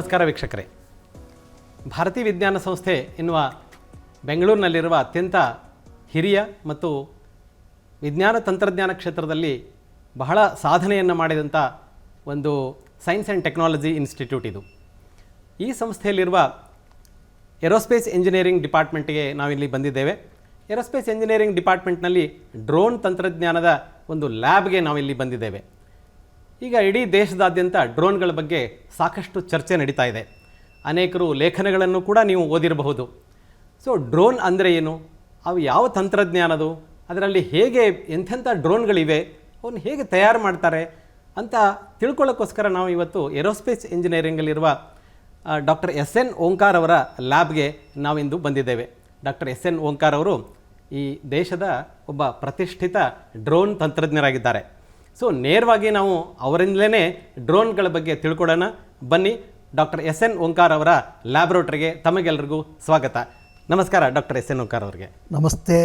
ನಮಸ್ಕಾರ ವೀಕ್ಷಕರೇ. ಭಾರತೀ ವಿಜ್ಞಾನ ಸಂಸ್ಥೆ ಎನ್ನುವ ಬೆಂಗಳೂರಿನಲ್ಲಿರುವ ಅತ್ಯಂತ ಹಿರಿಯ ಮತ್ತು ವಿಜ್ಞಾನ ತಂತ್ರಜ್ಞಾನ ಕ್ಷೇತ್ರದಲ್ಲಿ ಬಹಳ ಸಾಧನೆಯನ್ನು ಮಾಡಿದಂಥ ಒಂದು ಸೈನ್ಸ್ ಆ್ಯಂಡ್ ಟೆಕ್ನಾಲಜಿ ಇನ್ಸ್ಟಿಟ್ಯೂಟ್ ಇದು. ಈ ಸಂಸ್ಥೆಯಲ್ಲಿರುವ ಏರೋಸ್ಪೇಸ್ ಇಂಜಿನಿಯರಿಂಗ್ ಡಿಪಾರ್ಟ್ಮೆಂಟ್ಗೆ ನಾವಿಲ್ಲಿ ಬಂದಿದ್ದೇವೆ. ಏರೋಸ್ಪೇಸ್ ಇಂಜಿನಿಯರಿಂಗ್ ಡಿಪಾರ್ಟ್ಮೆಂಟ್ನಲ್ಲಿ ಡ್ರೋನ್ ತಂತ್ರಜ್ಞಾನದ ಒಂದು ಲ್ಯಾಬ್ಗೆ ನಾವಿಲ್ಲಿ ಬಂದಿದ್ದೇವೆ. ಈಗ ಇಡೀ ದೇಶದಾದ್ಯಂತ ಡ್ರೋನ್ಗಳ ಬಗ್ಗೆ ಸಾಕಷ್ಟು ಚರ್ಚೆ ನಡೀತಾ ಇದೆ. ಅನೇಕರು ಲೇಖನಗಳನ್ನು ಕೂಡ ನೀವು ಓದಿರಬಹುದು. ಸೊ ಡ್ರೋನ್ ಅಂದರೆ ಏನು, ಅವು ಯಾವ ತಂತ್ರಜ್ಞಾನದು, ಅದರಲ್ಲಿ ಹೇಗೆ ಎಂಥೆಂಥ ಡ್ರೋನ್ಗಳಿವೆ, ಅವನ್ನ ಹೇಗೆ ತಯಾರು ಮಾಡ್ತಾರೆ ಅಂತ ತಿಳ್ಕೊಳ್ಳೋಕ್ಕೋಸ್ಕರ ನಾವು ಇವತ್ತು ಏರೋಸ್ಪೇಸ್ ಇಂಜಿನಿಯರಿಂಗಲ್ಲಿರುವ ಡಾಕ್ಟರ್ SN ಓಂಕಾರ್ ಅವರ ಲ್ಯಾಬ್ಗೆ ನಾವಿಂದು ಬಂದಿದ್ದೇವೆ. ಡಾಕ್ಟರ್ SN ಓಂಕಾರ್ ಅವರು ಈ ದೇಶದ ಒಬ್ಬ ಪ್ರತಿಷ್ಠಿತ ಡ್ರೋನ್ ತಂತ್ರಜ್ಞರಾಗಿದ್ದಾರೆ. ಸೊ ನೇರವಾಗಿ ನಾವು ಅವರಿಂದಲೇ ಡ್ರೋನ್ಗಳ ಬಗ್ಗೆ ತಿಳ್ಕೊಳ್ಳೋಣ. ಬನ್ನಿ, ಡಾಕ್ಟರ್ SN ಓಂಕಾರ್ ಅವರ ಲ್ಯಾಬ್ರೋಟರಿಗೆ ತಮಗೆಲ್ಲರಿಗೂ ಸ್ವಾಗತ. ನಮಸ್ಕಾರ ಡಾಕ್ಟರ್ SN ಓಂಕಾರ್ ಅವರಿಗೆ. ನಮಸ್ತೆ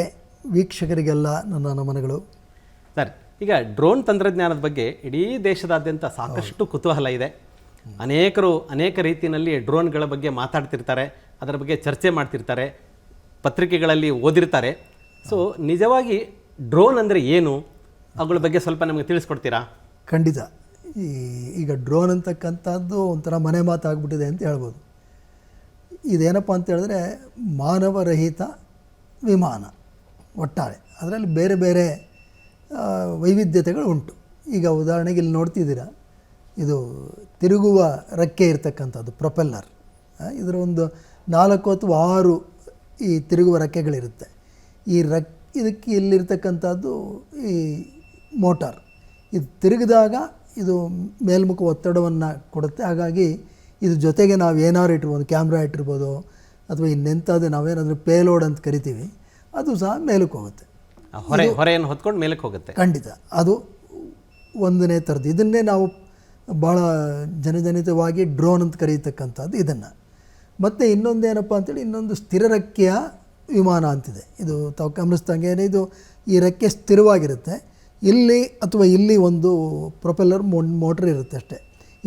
ವೀಕ್ಷಕರಿಗೆಲ್ಲ ನನ್ನ ನಮನಗಳು. ಸರ್, ಈಗ ಡ್ರೋನ್ ತಂತ್ರಜ್ಞಾನದ ಬಗ್ಗೆ ಇಡೀ ದೇಶದಾದ್ಯಂತ ಸಾಕಷ್ಟು ಕುತೂಹಲ ಇದೆ. ಅನೇಕರು ಅನೇಕ ರೀತಿಯಲ್ಲಿ ಡ್ರೋನ್ಗಳ ಬಗ್ಗೆ ಮಾತಾಡ್ತಿರ್ತಾರೆ, ಅದರ ಬಗ್ಗೆ ಚರ್ಚೆ ಮಾಡ್ತಿರ್ತಾರೆ, ಪತ್ರಿಕೆಗಳಲ್ಲಿ ಓದಿರ್ತಾರೆ. ಸೊ ನಿಜವಾಗಿ ಡ್ರೋನ್ ಅಂದರೆ ಏನು, ಅವುಗಳ ಬಗ್ಗೆ ಸ್ವಲ್ಪ ನಮಗೆ ತಿಳಿಸ್ಕೊಡ್ತೀರಾ? ಖಂಡಿತ. ಈಗ ಡ್ರೋನ್ ಅಂತಕ್ಕಂಥದ್ದು ಒಂಥರ ಮನೆ ಮಾತಾಗ್ಬಿಟ್ಟಿದೆ ಅಂತ ಹೇಳ್ಬೋದು. ಇದೇನಪ್ಪ ಅಂತ ಹೇಳಿದ್ರೆ ಮಾನವರಹಿತ ವಿಮಾನ ಒಟ್ಟಾರೆ. ಅದರಲ್ಲಿ ಬೇರೆ ಬೇರೆ ವೈವಿಧ್ಯತೆಗಳು ಉಂಟು. ಈಗ ಉದಾಹರಣೆಗೆ ಇಲ್ಲಿ ನೋಡ್ತಿದ್ದೀರಾ, ಇದು ತಿರುಗುವ ರೆಕ್ಕೆ ಇರ್ತಕ್ಕಂಥದ್ದು ಪ್ರೊಪೆಲ್ಲರ್. ಇದರ ಒಂದು 4 ಅಥವಾ 6 ಈ ತಿರುಗುವ ರೆಕ್ಕೆಗಳಿರುತ್ತೆ. ಇದಕ್ಕೆ ಇಲ್ಲಿರ್ತಕ್ಕಂಥದ್ದು ಈ ಮೋಟಾರ್. ಇದು ತಿರುಗಿದಾಗ ಇದು ಮೇಲ್ಮುಖ ಒತ್ತಡವನ್ನು ಕೊಡುತ್ತೆ. ಹಾಗಾಗಿ ಇದು ಜೊತೆಗೆ ನಾವು ಏನಾದ್ರು ಇಟ್ಟಿರ್ಬೋದು, ಕ್ಯಾಮ್ರಾ ಇಟ್ಟಿರ್ಬೋದು, ಅಥವಾ ಇನ್ನೆಂಥದ್ದು ನಾವೇನಾದರೂ ಪೇಲೋಡ್ ಅಂತ ಕರಿತೀವಿ, ಅದು ಸಹ ಮೇಲಕ್ಕೆ ಹೋಗುತ್ತೆ. ಹೊರೆಯನ್ನು ಹೊತ್ಕೊಂಡು ಮೇಲಕ್ಕೆ ಹೋಗುತ್ತೆ. ಖಂಡಿತ. ಅದು ಒಂದನೇ ಥರದ್ದು. ಇದನ್ನೇ ನಾವು ಭಾಳ ಜನಜನಿತವಾಗಿ ಡ್ರೋನ್ ಅಂತ ಕರೀತಕ್ಕಂಥದ್ದು ಇದನ್ನು. ಮತ್ತು ಇನ್ನೊಂದೇನಪ್ಪ ಅಂತೇಳಿ, ಇನ್ನೊಂದು ಸ್ಥಿರ ರೆಕ್ಕೆಯ ವಿಮಾನ ಅಂತಿದೆ. ಇದು ತಾವು ಗಮನಿಸ್ದಂಗೆ ಇದು ಈ ರೆಕ್ಕೆ ಸ್ಥಿರವಾಗಿರುತ್ತೆ. ಇಲ್ಲಿ ಅಥವಾ ಇಲ್ಲಿ ಒಂದು ಪ್ರೊಪೆಲ್ಲರ್ ಮೋಟ್ರ್ ಇರುತ್ತೆ ಅಷ್ಟೇ.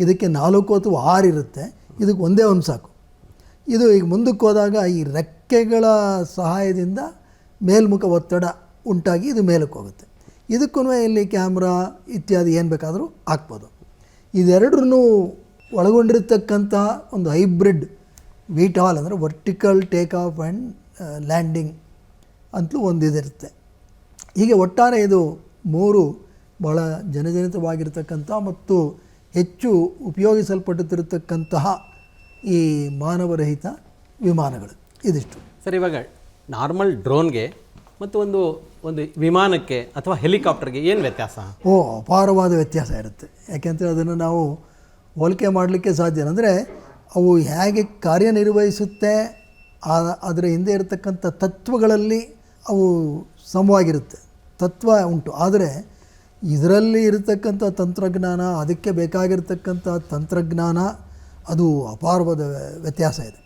ಇದಕ್ಕೆ 4 ಅಥವಾ 6 ಇರುತ್ತೆ, ಇದಕ್ಕೆ ಒಂದೇ ಒಂದು ಸಾಕು. ಇದು ಈಗ ಮುಂದಕ್ಕೆ ಹೋದಾಗ ಈ ರೆಕ್ಕೆಗಳ ಸಹಾಯದಿಂದ ಮೇಲ್ಮುಖ ಒತ್ತಡ ಉಂಟಾಗಿ ಇದು ಮೇಲಕ್ಕೆ ಹೋಗುತ್ತೆ. ಇದಕ್ಕೂ ಇಲ್ಲಿ ಕ್ಯಾಮ್ರಾ ಇತ್ಯಾದಿ ಏನು ಬೇಕಾದರೂ ಹಾಕ್ಬೋದು. ಇದೆರಡರೂ ಒಳಗೊಂಡಿರ್ತಕ್ಕಂಥ ಒಂದು ಹೈಬ್ರಿಡ್ ವಿಟಾಲ್, ಅಂದರೆ vertical take off and landing ಅಂತಲೂ ಒಂದು ಇದಿರುತ್ತೆ. ಹೀಗೆ ಒಟ್ಟಾರೆ ಇದು 3 ಭಾಳ ಜನಜನಿತವಾಗಿರ್ತಕ್ಕಂಥ ಮತ್ತು ಹೆಚ್ಚು ಉಪಯೋಗಿಸಲ್ಪಡುತ್ತಿರತಕ್ಕಂತಹ ಈ ಮಾನವರಹಿತ ವಿಮಾನಗಳು ಇದಿಷ್ಟು. ಸರ್, ಇವಾಗ ನಾರ್ಮಲ್ ಡ್ರೋನ್ಗೆ ಮತ್ತು ಒಂದು ವಿಮಾನಕ್ಕೆ ಅಥವಾ ಹೆಲಿಕಾಪ್ಟರ್ಗೆ ಏನು ವ್ಯತ್ಯಾಸ? ಅಪಾರವಾದ ವ್ಯತ್ಯಾಸ ಇರುತ್ತೆ. ಯಾಕೆಂತೇಳಿ ಅದನ್ನು ನಾವು ಹೋಲಿಕೆ ಮಾಡಲಿಕ್ಕೆ ಸಾಧ್ಯ. ಅಂದರೆ ಅವು ಹೇಗೆ ಕಾರ್ಯನಿರ್ವಹಿಸುತ್ತೆ, ಅದರ ಹಿಂದೆ ಇರತಕ್ಕಂಥ ತತ್ವಗಳಲ್ಲಿ ಅವು ಸಮವಾಗಿರುತ್ತೆ. ತತ್ವ ಉಂಟು, ಆದರೆ ಇದರಲ್ಲಿ ಇರತಕ್ಕಂಥ ತಂತ್ರಜ್ಞಾನ, ಅದಕ್ಕೆ ಬೇಕಾಗಿರ್ತಕ್ಕಂಥ ತಂತ್ರಜ್ಞಾನ, ಅದು ಅಪಾರವಾದ ವ್ಯತ್ಯಾಸ ಇದೆ.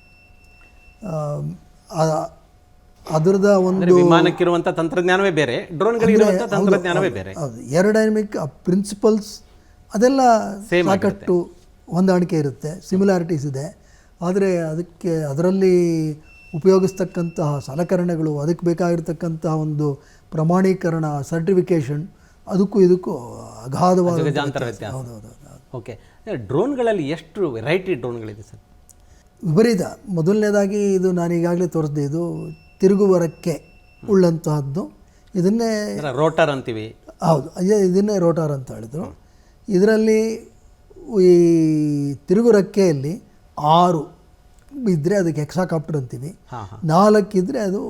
ಅದರದ ಒಂದು ವಿಮಾನಕ್ಕಿರುವಂಥ ತಂತ್ರಜ್ಞಾನವೇ ಬೇರೆ, ಡ್ರೋನ್ಗಳಿರುವಂಥ ತಂತ್ರಜ್ಞಾನವೇ ಬೇರೆ. ಹೌದು, ಏರೋಡೈನಮಿಕ್ ಪ್ರಿನ್ಸಿಪಲ್ಸ್ ಅದೆಲ್ಲ ಸಾಕಷ್ಟು ಹೊಂದಾಣಿಕೆ ಇರುತ್ತೆ, ಸಿಮಿಲಾರಿಟೀಸ್ ಇದೆ. ಆದರೆ ಅದರಲ್ಲಿ ಉಪಯೋಗಿಸ್ತಕ್ಕಂತಹ ಸಲಕರಣೆಗಳು, ಅದಕ್ಕೆ ಬೇಕಾಗಿರ್ತಕ್ಕಂತಹ ಒಂದು ಪ್ರಮಾಣೀಕರಣ, ಸರ್ಟಿಫಿಕೇಷನ್, ಅದಕ್ಕೂ ಇದಕ್ಕೂ ಅಗಾಧವಾದ ವ್ಯತ್ಯಾಸ. ಹೌದೌದು. ಓಕೆ, ಡ್ರೋನ್ಗಳಲ್ಲಿ ಎಷ್ಟು ವೆರೈಟಿ ಡ್ರೋನ್ಗಳಿದೆ ಸರ್? ವಿಪರೀತ. ಮೊದಲನೇದಾಗಿ ಇದು ನಾನು ಈಗಾಗಲೇ ತೋರಿಸಿದೆ, ಇದು ತಿರುಗುವ ರೆಕ್ಕೆ ಉಳ್ಳಂತಹದ್ದು. ಇದನ್ನೇ ರೋಟರ್ ಅಂತೀವಿ. ಹೌದು, ಇದನ್ನೇ ರೋಟಾರ್ ಅಂತ ಹೇಳಿದ್ರು. ಇದರಲ್ಲಿ ಈ ತಿರುಗು ರೆಕ್ಕೆಯಲ್ಲಿ 6 ಇದ್ದರೆ ಅದಕ್ಕೆ ಹೆಕ್ಸಾಕಾಪ್ಟರ್ ಅಂತೀವಿ, 4 ಇದ್ದರೆ ಅದು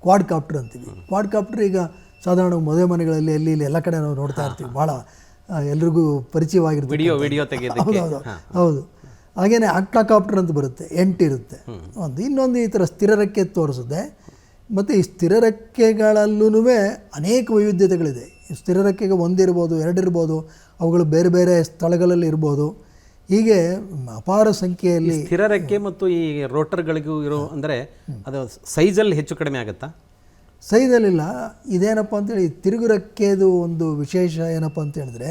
ಕ್ವಾಡ್ಕಾಪ್ಟರ್ ಅಂತೀವಿ. ಕ್ವಾಡ್ಕಾಪ್ಟರ್ ಈಗ ಸಾಧಾರಣ ಮದುವೆ ಮನೆಗಳಲ್ಲಿ ಅಲ್ಲಿ ಇಲ್ಲಿ ಎಲ್ಲ ಕಡೆ ನಾವು ನೋಡ್ತಾ ಇರ್ತೀವಿ, ಭಾಳ ಎಲ್ರಿಗೂ ಪರಿಚಯವಾಗಿರ್ತೀವಿ. ಹೌದು. ಹಾಗೆಯೇ ಆಕ್ಟಾಕಾಪ್ಟರ್ ಅಂತ ಬರುತ್ತೆ, 8 ಇರುತ್ತೆ. ಇನ್ನೊಂದು ಈ ಥರ ಸ್ಥಿರ ರೆಕ್ಕೆ ತೋರಿಸುತ್ತೆ. ಮತ್ತು ಈ ಸ್ಥಿರ ರೆಕ್ಕೆಗಳಲ್ಲೂ ಅನೇಕ ವೈವಿಧ್ಯತೆಗಳಿದೆ. ಸ್ಥಿರ ರೆಕ್ಕೆಗೆ 1 ಇರ್ಬೋದು, 2 ಇರ್ಬೋದು, ಅವುಗಳು ಬೇರೆ ಬೇರೆ ಸ್ಥಳಗಳಲ್ಲಿ ಇರ್ಬೋದು. ಹೀಗೆ ಅಪಾರ ಸಂಖ್ಯೆಯಲ್ಲಿ ಸ್ಥಿರ ರೆಕ್ಕೆ ಮತ್ತು ಈ ರೋಟರ್ಗಳಿಗೂ ಇರೋ, ಅಂದರೆ ಅದು ಸೈಜಲ್ಲಿ ಹೆಚ್ಚು ಕಡಿಮೆ ಆಗುತ್ತಾ? ಸೈಜಲ್ಲಿಲ್ಲ. ಇದೇನಪ್ಪ ಅಂತೇಳಿ, ತಿರುಗು ರೆಕ್ಕೆದು ಒಂದು ವಿಶೇಷ ಏನಪ್ಪ ಅಂತ ಹೇಳಿದ್ರೆ,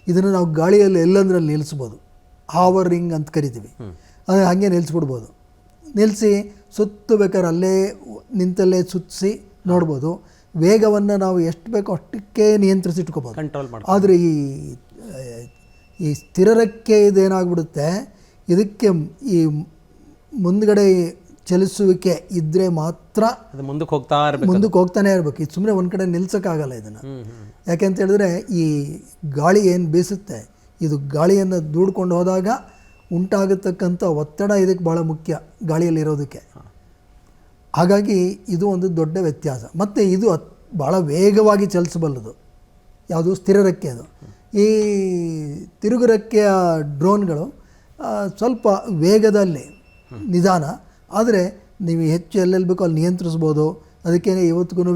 ಇದನ್ನು ನಾವು ಗಾಳಿಯಲ್ಲಿ ಎಲ್ಲಂದ್ರಲ್ಲಿ ನಿಲ್ಲಿಸ್ಬೋದು. ಹಾವರಿಂಗ್ ಅಂತ ಕರಿತೀವಿ. ಅದು ಹಾಗೆ ನಿಲ್ಲಿಸ್ಬಿಡ್ಬೋದು. ನಿಲ್ಲಿಸಿ ಸುತ್ತು ಬೇಕಾದ್ರೆ ಅಲ್ಲೇ ನಿಂತಲ್ಲೇ ಸುತ್ತಿಸಿ ನೋಡ್ಬೋದು. ವೇಗವನ್ನು ನಾವು ಎಷ್ಟು ಬೇಕೋ ಅಷ್ಟಕ್ಕೆ ನಿಯಂತ್ರಿಸಿಟ್ಕೋಬೋದು. ಕಂಟ್ರೋಲ್ ಮಾಡಿ. ಆದರೆ ಈ ಸ್ಥಿರರಕ್ಕೆ ಇದೇನಾಗ್ಬಿಡುತ್ತೆ, ಇದಕ್ಕೆ ಈ ಮುಂದ್ಗಡೆ ಚಲಿಸುವಿಕೆ ಇದ್ದರೆ ಮಾತ್ರ ಅದು ಮುಂದಕ್ಕೆ ಹೋಗ್ತಾನೆ ಇರಬೇಕು. ಇದು ಸುಮ್ಮನೆ ಒಂದು ಕಡೆ ನಿಲ್ಸೋಕ್ಕಾಗಲ್ಲ ಇದನ್ನು. ಯಾಕೆಂತ ಹೇಳಿದ್ರೆ ಈ ಗಾಳಿ ಏನು ಬೀಸುತ್ತೆ, ಇದು ಗಾಳಿಯನ್ನು ದೂಡ್ಕೊಂಡು ಹೋದಾಗ ಉಂಟಾಗತಕ್ಕಂಥ ಒತ್ತಡ ಇದಕ್ಕೆ ಭಾಳ ಮುಖ್ಯ ಗಾಳಿಯಲ್ಲಿರೋದಕ್ಕೆ. ಹಾಗಾಗಿ ಇದು ಒಂದು ದೊಡ್ಡ ವ್ಯತ್ಯಾಸ. ಮತ್ತು ಇದು ಭಾಳ ವೇಗವಾಗಿ ಚಲಿಸಬಲ್ಲದು. ಯಾವುದು ಸ್ಥಿರರಕ್ಕೆ. ಅದು ಈ ತಿರುಗುರಕ್ಕೆಯ ಡ್ರೋನ್ಗಳು ಸ್ವಲ್ಪ ವೇಗದಲ್ಲಿ ನಿಧಾನ, ಆದರೆ ನೀವು ಹೆಚ್ಚು ಎಲ್ಲೆಲ್ಲಿ ಬೇಕೋ ಅಲ್ಲಿ ನಿಯಂತ್ರಿಸ್ಬೋದು. ಅದಕ್ಕೇ ಇವತ್ತಿಗೂ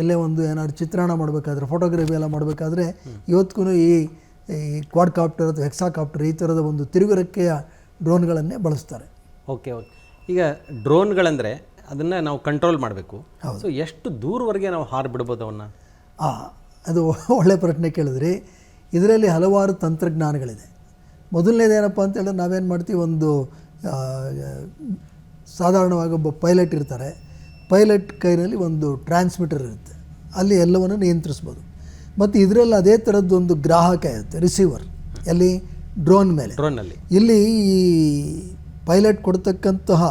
ಎಲ್ಲೇ ಒಂದು ಏನಾದ್ರು ಚಿತ್ರಣ ಮಾಡಬೇಕಾದ್ರೆ, ಫೋಟೋಗ್ರಫಿ ಎಲ್ಲ ಮಾಡಬೇಕಾದ್ರೆ ಇವತ್ತಿಗೂ ಈ ಕ್ವಾಡ್ಕಾಪ್ಟರ್ ಅಥವಾ ಹೆಕ್ಸಾಕಾಪ್ಟರ್ ಈ ಥರದ ಒಂದು ತಿರುಗುರಕ್ಕೆಯ ಡ್ರೋನ್ಗಳನ್ನೇ ಬಳಸ್ತಾರೆ. ಓಕೆ. ಈಗ ಡ್ರೋನ್ಗಳಂದರೆ ಅದನ್ನು ನಾವು ಕಂಟ್ರೋಲ್ ಮಾಡಬೇಕು. ಸೊ ಎಷ್ಟು ದೂರವರೆಗೆ ನಾವು ಹಾರಿಬಿಡ್ಬೋದು ಅವನ್ನ? ಅದು ಒಳ್ಳೆಯ ಪ್ರಶ್ನೆ ಕೇಳಿದ್ರಿ. ಇದರಲ್ಲಿ ಹಲವಾರು ತಂತ್ರಜ್ಞಾನಗಳಿದೆ. ಮೊದಲನೇದೇನಪ್ಪ ಅಂತ ಹೇಳಿದ್ರೆ ನಾವೇನು ಮಾಡ್ತೀವಿ, ಒಂದು ಸಾಧಾರಣವಾಗಿ ಒಬ್ಬ ಪೈಲಟ್ ಇರ್ತಾರೆ. ಪೈಲಟ್ ಕೈನಲ್ಲಿ ಒಂದು ಟ್ರಾನ್ಸ್ಮಿಟರ್ ಇರುತ್ತೆ, ಅಲ್ಲಿ ಎಲ್ಲವನ್ನು ನಿಯಂತ್ರಿಸ್ಬೋದು. ಮತ್ತು ಇದರಲ್ಲಿ ಅದೇ ಥರದ್ದೊಂದು ಗ್ರಾಹಕ ಇರುತ್ತೆ, ರಿಸೀವರ್, ಎಲ್ಲಿ ಡ್ರೋನಲ್ಲಿ. ಇಲ್ಲಿ ಈ ಪೈಲಟ್ ಕೊಡ್ತಕ್ಕಂತಹ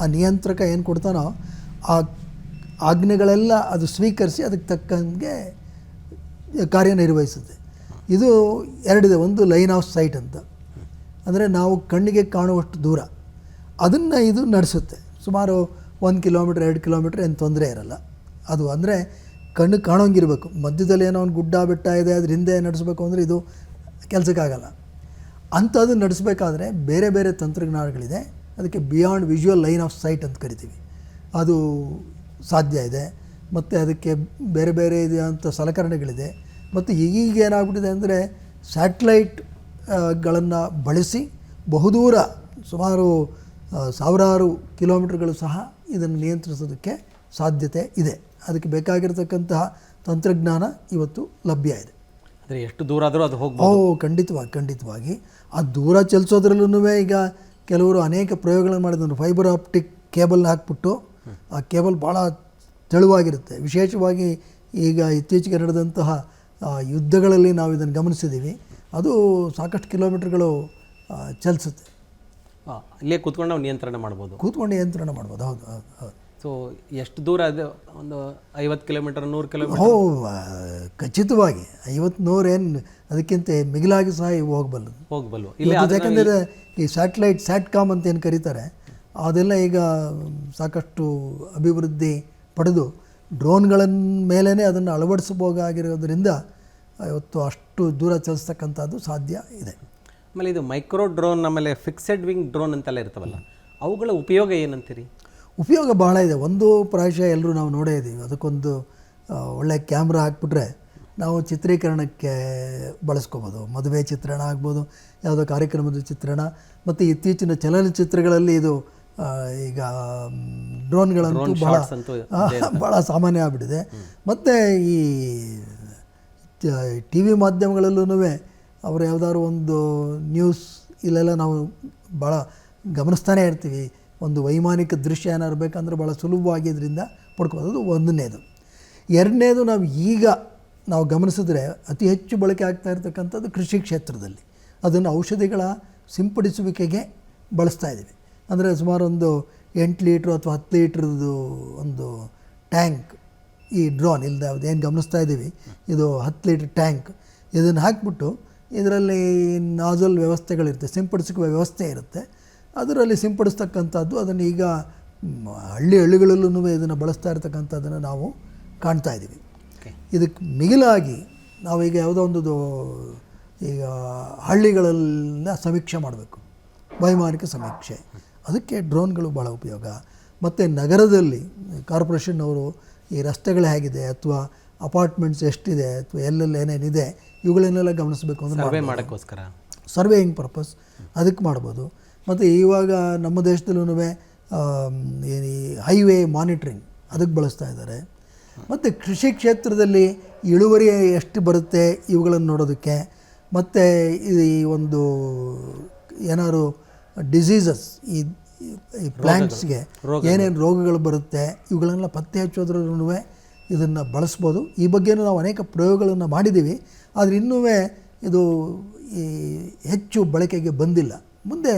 ಆ ನಿಯಂತ್ರಕ ಏನು ಕೊಡ್ತಾನೋ ಆ ಆಜ್ಞೆಗಳೆಲ್ಲ ಅದು ಸ್ವೀಕರಿಸಿ ಅದಕ್ಕೆ ತಕ್ಕಂಗೆ ಕಾರ್ಯನಿರ್ವಹಿಸುತ್ತೆ. ಇದು ಎರಡಿದೆ. ಒಂದು ಲೈನ್ ಆಫ್ ಸೈಟ್ ಅಂತ, ಅಂದರೆ ನಾವು ಕಣ್ಣಿಗೆ ಕಾಣುವಷ್ಟು ದೂರ ಅದನ್ನು ಇದು ನಡೆಸುತ್ತೆ. ಸುಮಾರು 1 ಕಿಲೋಮೀಟ್ರ್ 2 ಕಿಲೋಮೀಟ್ರ್ ಏನು ತೊಂದರೆ ಇರಲ್ಲ. ಅದು ಅಂದರೆ ಕಣ್ಣು ಕಾಣೋಂಗಿರಬೇಕು. ಮಧ್ಯದಲ್ಲಿ ಏನೋ ಒಂದು ಗುಡ್ಡ ಬೆಟ್ಟ ಇದೆ, ಅದ್ರ ಹಿಂದೆ ನಡೆಸಬೇಕು ಅಂದರೆ ಇದು ಕೆಲಸಕ್ಕಾಗಲ್ಲ. ಅಂಥದ್ದು ನಡೆಸಬೇಕಾದ್ರೆ ಬೇರೆ ಬೇರೆ ತಂತ್ರಜ್ಞಾನಗಳಿದೆ. ಅದಕ್ಕೆ beyond visual line of site ಅಂತ ಕರಿತೀವಿ. ಅದು ಸಾಧ್ಯ ಇದೆ. ಮತ್ತು ಅದಕ್ಕೆ ಬೇರೆ ಬೇರೆ ಇದಂಥ ಸಲಕರಣೆಗಳಿದೆ. ಮತ್ತು ಈಗ ಏನಾಗ್ಬಿಟ್ಟಿದೆ ಅಂದರೆ ಸ್ಯಾಟಲೈಟ್ಗಳನ್ನು ಬಳಸಿ ಬಹುದೂರ ಸುಮಾರು ಸಾವಿರಾರು ಕಿಲೋಮೀಟರ್ಗಳು ಸಹ ಇದನ್ನು ನಿಯಂತ್ರಿಸೋದಕ್ಕೆ ಸಾಧ್ಯತೆ ಇದೆ. ಅದಕ್ಕೆ ಬೇಕಾಗಿರತಕ್ಕಂತಹ ತಂತ್ರಜ್ಞಾನ ಇವತ್ತು ಲಭ್ಯ ಇದೆ. ಅಂದರೆ ಎಷ್ಟು ದೂರ ಆದರೂ ಅದು ಹೋಗ್ಬೋದು. ಖಂಡಿತವಾಗಿ ಆ ದೂರ ಚಲಿಸೋದ್ರಲ್ಲೂ ಈಗ ಕೆಲವರು ಅನೇಕ ಪ್ರಯೋಗಗಳನ್ನು ಮಾಡಿದ್ರು. ಫೈಬರ್ ಆಪ್ಟಿಕ್ ಕೇಬಲ್ನ ಹಾಕ್ಬಿಟ್ಟು ಆ ಕೇಬಲ್ ಭಾಳ ತೆಳುವಾಗಿರುತ್ತೆ. ವಿಶೇಷವಾಗಿ ಈಗ ಇತ್ತೀಚೆಗೆ ನಡೆದಂತಹ ಯುದ್ಧಗಳಲ್ಲಿ ನಾವು ಇದನ್ನು ಗಮನಿಸಿದ್ದೀವಿ. ಅದು ಸಾಕಷ್ಟು ಕಿಲೋಮೀಟರ್ಗಳು ಚಲಿಸುತ್ತೆ. ಇಲ್ಲೇ ಕೂತ್ಕೊಂಡು ನಾವು ನಿಯಂತ್ರಣ ಮಾಡ್ಬೋದು. ಹೌದು. ಸೊ ಎಷ್ಟು ದೂರ ಅದು? ಒಂದು 50 ಕಿಲೋಮೀಟರ್ 100 ಕಿಲೋಮೀಟರ್? ಖಚಿತವಾಗಿ 50-100 ಏನು ಅದಕ್ಕಿಂತ ಮಿಗಿಲಾಗಿ ಸಹ ಹೋಗಬಲ್ಲದು. ಯಾಕೆಂದರೆ ಈ ಸ್ಯಾಟ್ಕಾಮ್ ಅಂತ ಏನು ಕರೀತಾರೆ, ಅದೆಲ್ಲ ಈಗ ಸಾಕಷ್ಟು ಅಭಿವೃದ್ಧಿ ಪಡೆದು ಡ್ರೋನ್ಗಳ ಮೇಲೇ ಅದನ್ನು ಅಳವಡಿಸಬಹುದಾಗಿರೋದ್ರಿಂದ ಇವತ್ತು ಅಷ್ಟು ದೂರ ಚಲಿಸ್ತಕ್ಕಂಥದ್ದು ಸಾಧ್ಯ ಇದೆ. ಆಮೇಲೆ ಇದು ಮೈಕ್ರೋ ಡ್ರೋನ್, ಆಮೇಲೆ ಫಿಕ್ಸೆಡ್ ವಿಂಗ್ ಡ್ರೋನ್ ಅಂತೆಲ್ಲ ಇರ್ತಾವಲ್ಲ, ಅವುಗಳ ಉಪಯೋಗ ಏನಂತೀರಿ? ಉಪಯೋಗ ಭಾಳ ಇದೆ. ಒಂದು ಪ್ರಾಯಶಃ ಎಲ್ಲರೂ ನಾವು ನೋಡೇ ಇದ್ದೀವಿ. ಅದಕ್ಕೊಂದು ಒಳ್ಳೆಯ ಕ್ಯಾಮ್ರಾ ಹಾಕ್ಬಿಟ್ರೆ ನಾವು ಚಿತ್ರೀಕರಣಕ್ಕೆ ಬಳಸ್ಕೋಬೋದು. ಮದುವೆ ಚಿತ್ರಣ ಆಗ್ಬೋದು, ಯಾವುದೋ ಕಾರ್ಯಕ್ರಮದ ಚಿತ್ರಣ. ಮತ್ತು ಇತ್ತೀಚಿನ ಚಲನಚಿತ್ರಗಳಲ್ಲಿ ಇದು ಈಗ ಡ್ರೋನ್ಗಳಂತೂ ಭಾಳ ಸಾಮಾನ್ಯ ಆಗಿಬಿಟ್ಟಿದೆ. ಮತ್ತು ಈ ಟಿ ವಿ ಮಾಧ್ಯಮಗಳಲ್ಲೂ ಅವರು ಯಾವುದಾದ್ರು ಒಂದು ನ್ಯೂಸ್ ಇಲ್ಲೆಲ್ಲ ನಾವು ಭಾಳ ಗಮನಿಸ್ತಾನೆ ಇರ್ತೀವಿ. ಒಂದು ವೈಮಾನಿಕ ದೃಶ್ಯ ಏನಾದ್ರು ಬೇಕಂದ್ರೆ ಭಾಳ ಸುಲಭವಾಗಿ ಇದರಿಂದ ಪಡ್ಕೋಬೋದು. ಅದು ಒಂದನೇದು. ಎರಡನೇದು, ನಾವು ಗಮನಿಸಿದ್ರೆ ಅತಿ ಹೆಚ್ಚು ಬಳಕೆ ಆಗ್ತಾ ಇರತಕ್ಕಂಥದ್ದು ಕೃಷಿ ಕ್ಷೇತ್ರದಲ್ಲಿ. ಅದನ್ನು ಔಷಧಿಗಳ ಸಿಂಪಡಿಸುವಿಕೆಗೆ ಬಳಸ್ತಾ ಇದ್ದೀವಿ. ಅಂದರೆ ಸುಮಾರು ಒಂದು 8 ಲೀಟ್ರ್ ಅಥವಾ 10 ಲೀಟ್ರದ್ದು ಒಂದು ಟ್ಯಾಂಕ್, ಈ ಡ್ರೋನ್ ಇಲ್ಲದೆ ಏನು ಗಮನಿಸ್ತಾ ಇದ್ದೀವಿ, ಇದು 10 ಲೀಟ್ರ್ ಟ್ಯಾಂಕ್. ಇದನ್ನು ಹಾಕಿಬಿಟ್ಟು ಇದರಲ್ಲಿ ನಾಜಲ್ ವ್ಯವಸ್ಥೆಗಳಿರುತ್ತೆ, ಸಿಂಪಡಿಸುವ ವ್ಯವಸ್ಥೆ ಇರುತ್ತೆ. ಅದರಲ್ಲಿ ಸಿಂಪಡಿಸ್ತಕ್ಕಂಥದ್ದು. ಅದನ್ನು ಈಗ ಹಳ್ಳಿಗಳಲ್ಲೂ ಇದನ್ನು ಬಳಸ್ತಾ ಇರ್ತಕ್ಕಂಥದ್ದನ್ನು ನಾವು ಕಾಣ್ತಾ ಇದ್ದೀವಿ. ಇದಕ್ಕೆ ಮಿಗಿಲಾಗಿ ನಾವೀಗ ಯಾವುದೋ ಒಂದು ಈಗ ಹಳ್ಳಿಗಳನ್ನ ಸಮೀಕ್ಷೆ ಮಾಡಬೇಕು, ವೈಮಾನಿಕ ಸಮೀಕ್ಷೆ, ಅದಕ್ಕೆ ಡ್ರೋನ್ಗಳು ಭಾಳ ಉಪಯೋಗ. ಮತ್ತು ನಗರದಲ್ಲಿ ಕಾರ್ಪೊರೇಷನ್ನವರು ಈ ರಸ್ತೆಗಳು ಹೇಗಿದೆ ಅಥವಾ ಅಪಾರ್ಟ್ಮೆಂಟ್ಸ್ ಎಷ್ಟಿದೆ ಅಥವಾ ಎಲ್ಲೆಲ್ಲಿ ಏನೇನಿದೆ ಇವುಗಳನ್ನೆಲ್ಲ ಗಮನಿಸಬೇಕು ಅಂದರೆ ಸರ್ವೇಯಿಂಗ್ ಪರ್ಪಸ್ ಅದಕ್ಕೆ ಮಾಡ್ಬೋದು. ಮತ್ತು ಇವಾಗ ನಮ್ಮ ದೇಶದಲ್ಲೂ ಈ ಹೈವೇ ಮಾನಿಟ್ರಿಂಗ್ ಅದಕ್ಕೆ ಬಳಸ್ತಾ ಇದ್ದಾರೆ. ಮತ್ತು ಕೃಷಿ ಕ್ಷೇತ್ರದಲ್ಲಿ ಇಳುವರಿ ಎಷ್ಟು ಬರುತ್ತೆ ಇವುಗಳನ್ನು ನೋಡೋದಕ್ಕೆ. ಮತ್ತು ಈ ಒಂದು ಏನಾದ್ರು ಡಿಸೀಸಸ್ ಈ ಪ್ಲ್ಯಾಂಟ್ಸ್ಗೆ ಏನೇನು ರೋಗಗಳು ಬರುತ್ತೆ ಇವುಗಳನ್ನೆಲ್ಲ ಪತ್ತೆ ಹಚ್ಚೋದ್ರೂ ಇದನ್ನು ಬಳಸ್ಬೋದು. ಈ ಬಗ್ಗೆಯೂ ನಾವು ಅನೇಕ ಪ್ರಯೋಗಗಳನ್ನು ಮಾಡಿದ್ದೀವಿ. ಆದರೆ ಇನ್ನೂ ಇದು ಈ ಹೆಚ್ಚು ಬಳಕೆಗೆ ಬಂದಿಲ್ಲ. ಮುಂದೆ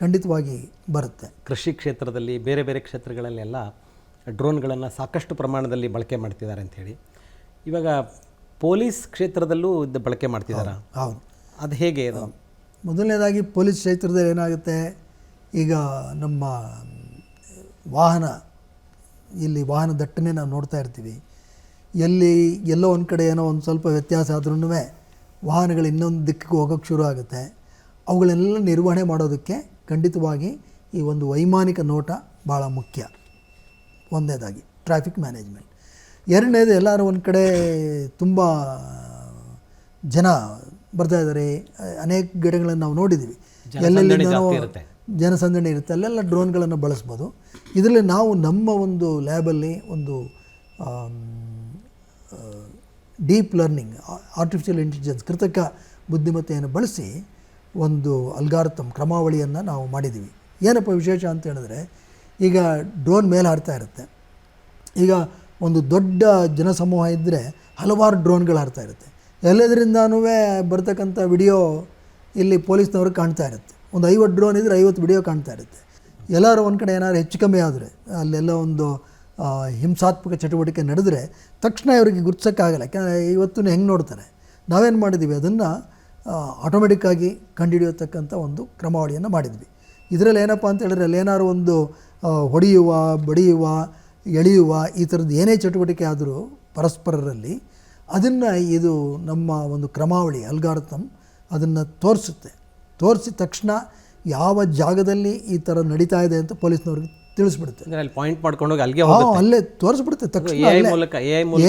ಖಂಡಿತವಾಗಿ ಬರುತ್ತೆ. ಕೃಷಿ ಕ್ಷೇತ್ರದಲ್ಲಿ ಬೇರೆ ಬೇರೆ ಕ್ಷೇತ್ರಗಳಲ್ಲೆಲ್ಲ ಡ್ರೋನ್ಗಳನ್ನು ಸಾಕಷ್ಟು ಪ್ರಮಾಣದಲ್ಲಿ ಬಳಕೆ ಮಾಡ್ತಿದ್ದಾರೆ ಅಂಥೇಳಿ. ಇವಾಗ ಪೊಲೀಸ್ ಕ್ಷೇತ್ರದಲ್ಲೂ ಇದು ಬಳಕೆ ಮಾಡ್ತಿದ್ದಾರೆ. ಹೌದು. ಅದು ಹೇಗೆ ಅದು? ಮೊದಲನೇದಾಗಿ ಪೊಲೀಸ್ ಕ್ಷೇತ್ರದಲ್ಲಿ ಏನಾಗುತ್ತೆ, ಈಗ ನಮ್ಮ ವಾಹನ ವಾಹನ ದಟ್ಟಣೆ ನಾವು ನೋಡ್ತಾ ಇರ್ತೀವಿ. ಎಲ್ಲೋ ಒಂದು ಕಡೆ ಏನೋ ಒಂದು ಸ್ವಲ್ಪ ವ್ಯತ್ಯಾಸ ಆದ್ರೂ ವಾಹನಗಳು ಇನ್ನೊಂದು ದಿಕ್ಕಿಗೆ ಹೋಗೋಕ್ಕೆ ಶುರು ಆಗುತ್ತೆ. ಅವುಗಳನ್ನೆಲ್ಲ ನಿರ್ವಹಣೆ ಮಾಡೋದಕ್ಕೆ ಖಂಡಿತವಾಗಿ ಈ ಒಂದು ವೈಮಾನಿಕ ನೋಟ ಭಾಳ ಮುಖ್ಯ. ಒಂದನೇದಾಗಿ ಟ್ರಾಫಿಕ್ ಮ್ಯಾನೇಜ್ಮೆಂಟ್. ಎರಡನೇದು, ಎಲ್ಲರೂ ಒಂದು ಕಡೆ ತುಂಬ ಜನ ಬರ್ತಾ ಇದ್ದಾರೆ. ಅನೇಕ ಗಿಡಗಳನ್ನು ನಾವು ನೋಡಿದ್ದೀವಿ, ಎಲ್ಲೆಲ್ಲಿ ಜನಸಂದಣಿ ಇರುತ್ತೆ, ಅಲ್ಲೆಲ್ಲ ಡ್ರೋನ್ಗಳನ್ನು ಬಳಸ್ಬೋದು. ಇದರಲ್ಲಿ ನಾವು ನಮ್ಮ ಒಂದು ಲ್ಯಾಬಲ್ಲಿ ಒಂದು ಡೀಪ್ ಲರ್ನಿಂಗ್, ಆರ್ಟಿಫಿಷಿಯಲ್ ಇಂಟೆಲಿಜೆನ್ಸ್, ಕೃತಕ ಬುದ್ಧಿಮತ್ತೆಯನ್ನು ಬಳಸಿ ಒಂದು ಅಲ್ಗಾರಿಥಮ್ ಕ್ರಮಾವಳಿಯನ್ನು ನಾವು ಮಾಡಿದ್ದೀವಿ. ಏನಪ್ಪ ವಿಶೇಷ ಅಂತ ಹೇಳಿದ್ರೆ, ಈಗ ಡ್ರೋನ್ ಮೇಲೆ ಹಾರ್ತಾ ಇರುತ್ತೆ. ಈಗ ಒಂದು ದೊಡ್ಡ ಜನಸಮೂಹ ಇದ್ದರೆ ಹಲವಾರು ಡ್ರೋನ್ಗಳು ಹಾರ್ತಾ ಇರುತ್ತೆ. ಎಲ್ಲದರಿಂದನೂ ಬರ್ತಕ್ಕಂಥ ವಿಡಿಯೋ ಇಲ್ಲಿ ಪೊಲೀಸ್ನವ್ರಿಗೆ ಕಾಣ್ತಾ ಇರುತ್ತೆ. ಒಂದು 50 ಡ್ರೋನ್ ಇದ್ದರೆ 50 ವಿಡಿಯೋ ಕಾಣ್ತಾ ಇರುತ್ತೆ. ಎಲ್ಲರೂ ಒಂದು ಕಡೆ ಏನಾದ್ರು ಹೆಚ್ಚು ಕಮ್ಮಿ ಆದರೆ, ಅಲ್ಲೆಲ್ಲ ಒಂದು ಹಿಂಸಾತ್ಮಕ ಚಟುವಟಿಕೆ ನಡೆದರೆ ತಕ್ಷಣ ಇವರಿಗೆ ಗುರ್ತಿಸೋಕ್ಕಾಗಲ್ಲ. ಯಾಕೆಂದರೆ ಇವತ್ತು ಹೆಂಗೆ ನೋಡ್ತಾರೆ. ನಾವೇನು ಮಾಡಿದ್ದೀವಿ, ಅದನ್ನು ಆಟೋಮೆಟಿಕ್ಕಾಗಿ ಕಂಡುಹಿಡಿಯತಕ್ಕಂಥ ಒಂದು ಕ್ರಮಾವಳಿಯನ್ನು ಮಾಡಿದ್ವಿ. ಇದರಲ್ಲಿ ಏನಪ್ಪ ಅಂತ ಹೇಳಿದ್ರೆ, ಅಲ್ಲಿ ಏನಾದ್ರು ಒಂದು ಹೊಡೆಯುವ, ಬಡಿಯುವ, ಎಳೆಯುವ ಈ ಥರದ್ದು ಏನೇ ಚಟುವಟಿಕೆ ಆದರೂ ಪರಸ್ಪರರಲ್ಲಿ ಅದನ್ನು ಇದು ನಮ್ಮ ಒಂದು ಕ್ರಮಾವಳಿ ಅಲ್ಗಾರಿಥಮ್ ಅದನ್ನು ತೋರಿಸಿದ ತಕ್ಷಣ ಯಾವ ಜಾಗದಲ್ಲಿ ಈ ಥರ ನಡೀತಾ ಇದೆ ಅಂತ ಪೊಲೀಸ್ನವ್ರಿಗೆ ತಿಳಿಸ್ಬಿಡುತ್ತೆ. ಅಲ್ಲಿ ಪಾಯಿಂಟ್ ಮಾಡ್ಕೊಂಡು ಹೋಗಿ ಅಲ್ಲೇ ತೋರಿಸ್ಬಿಡುತ್ತೆ ತಕ್ಷಣ.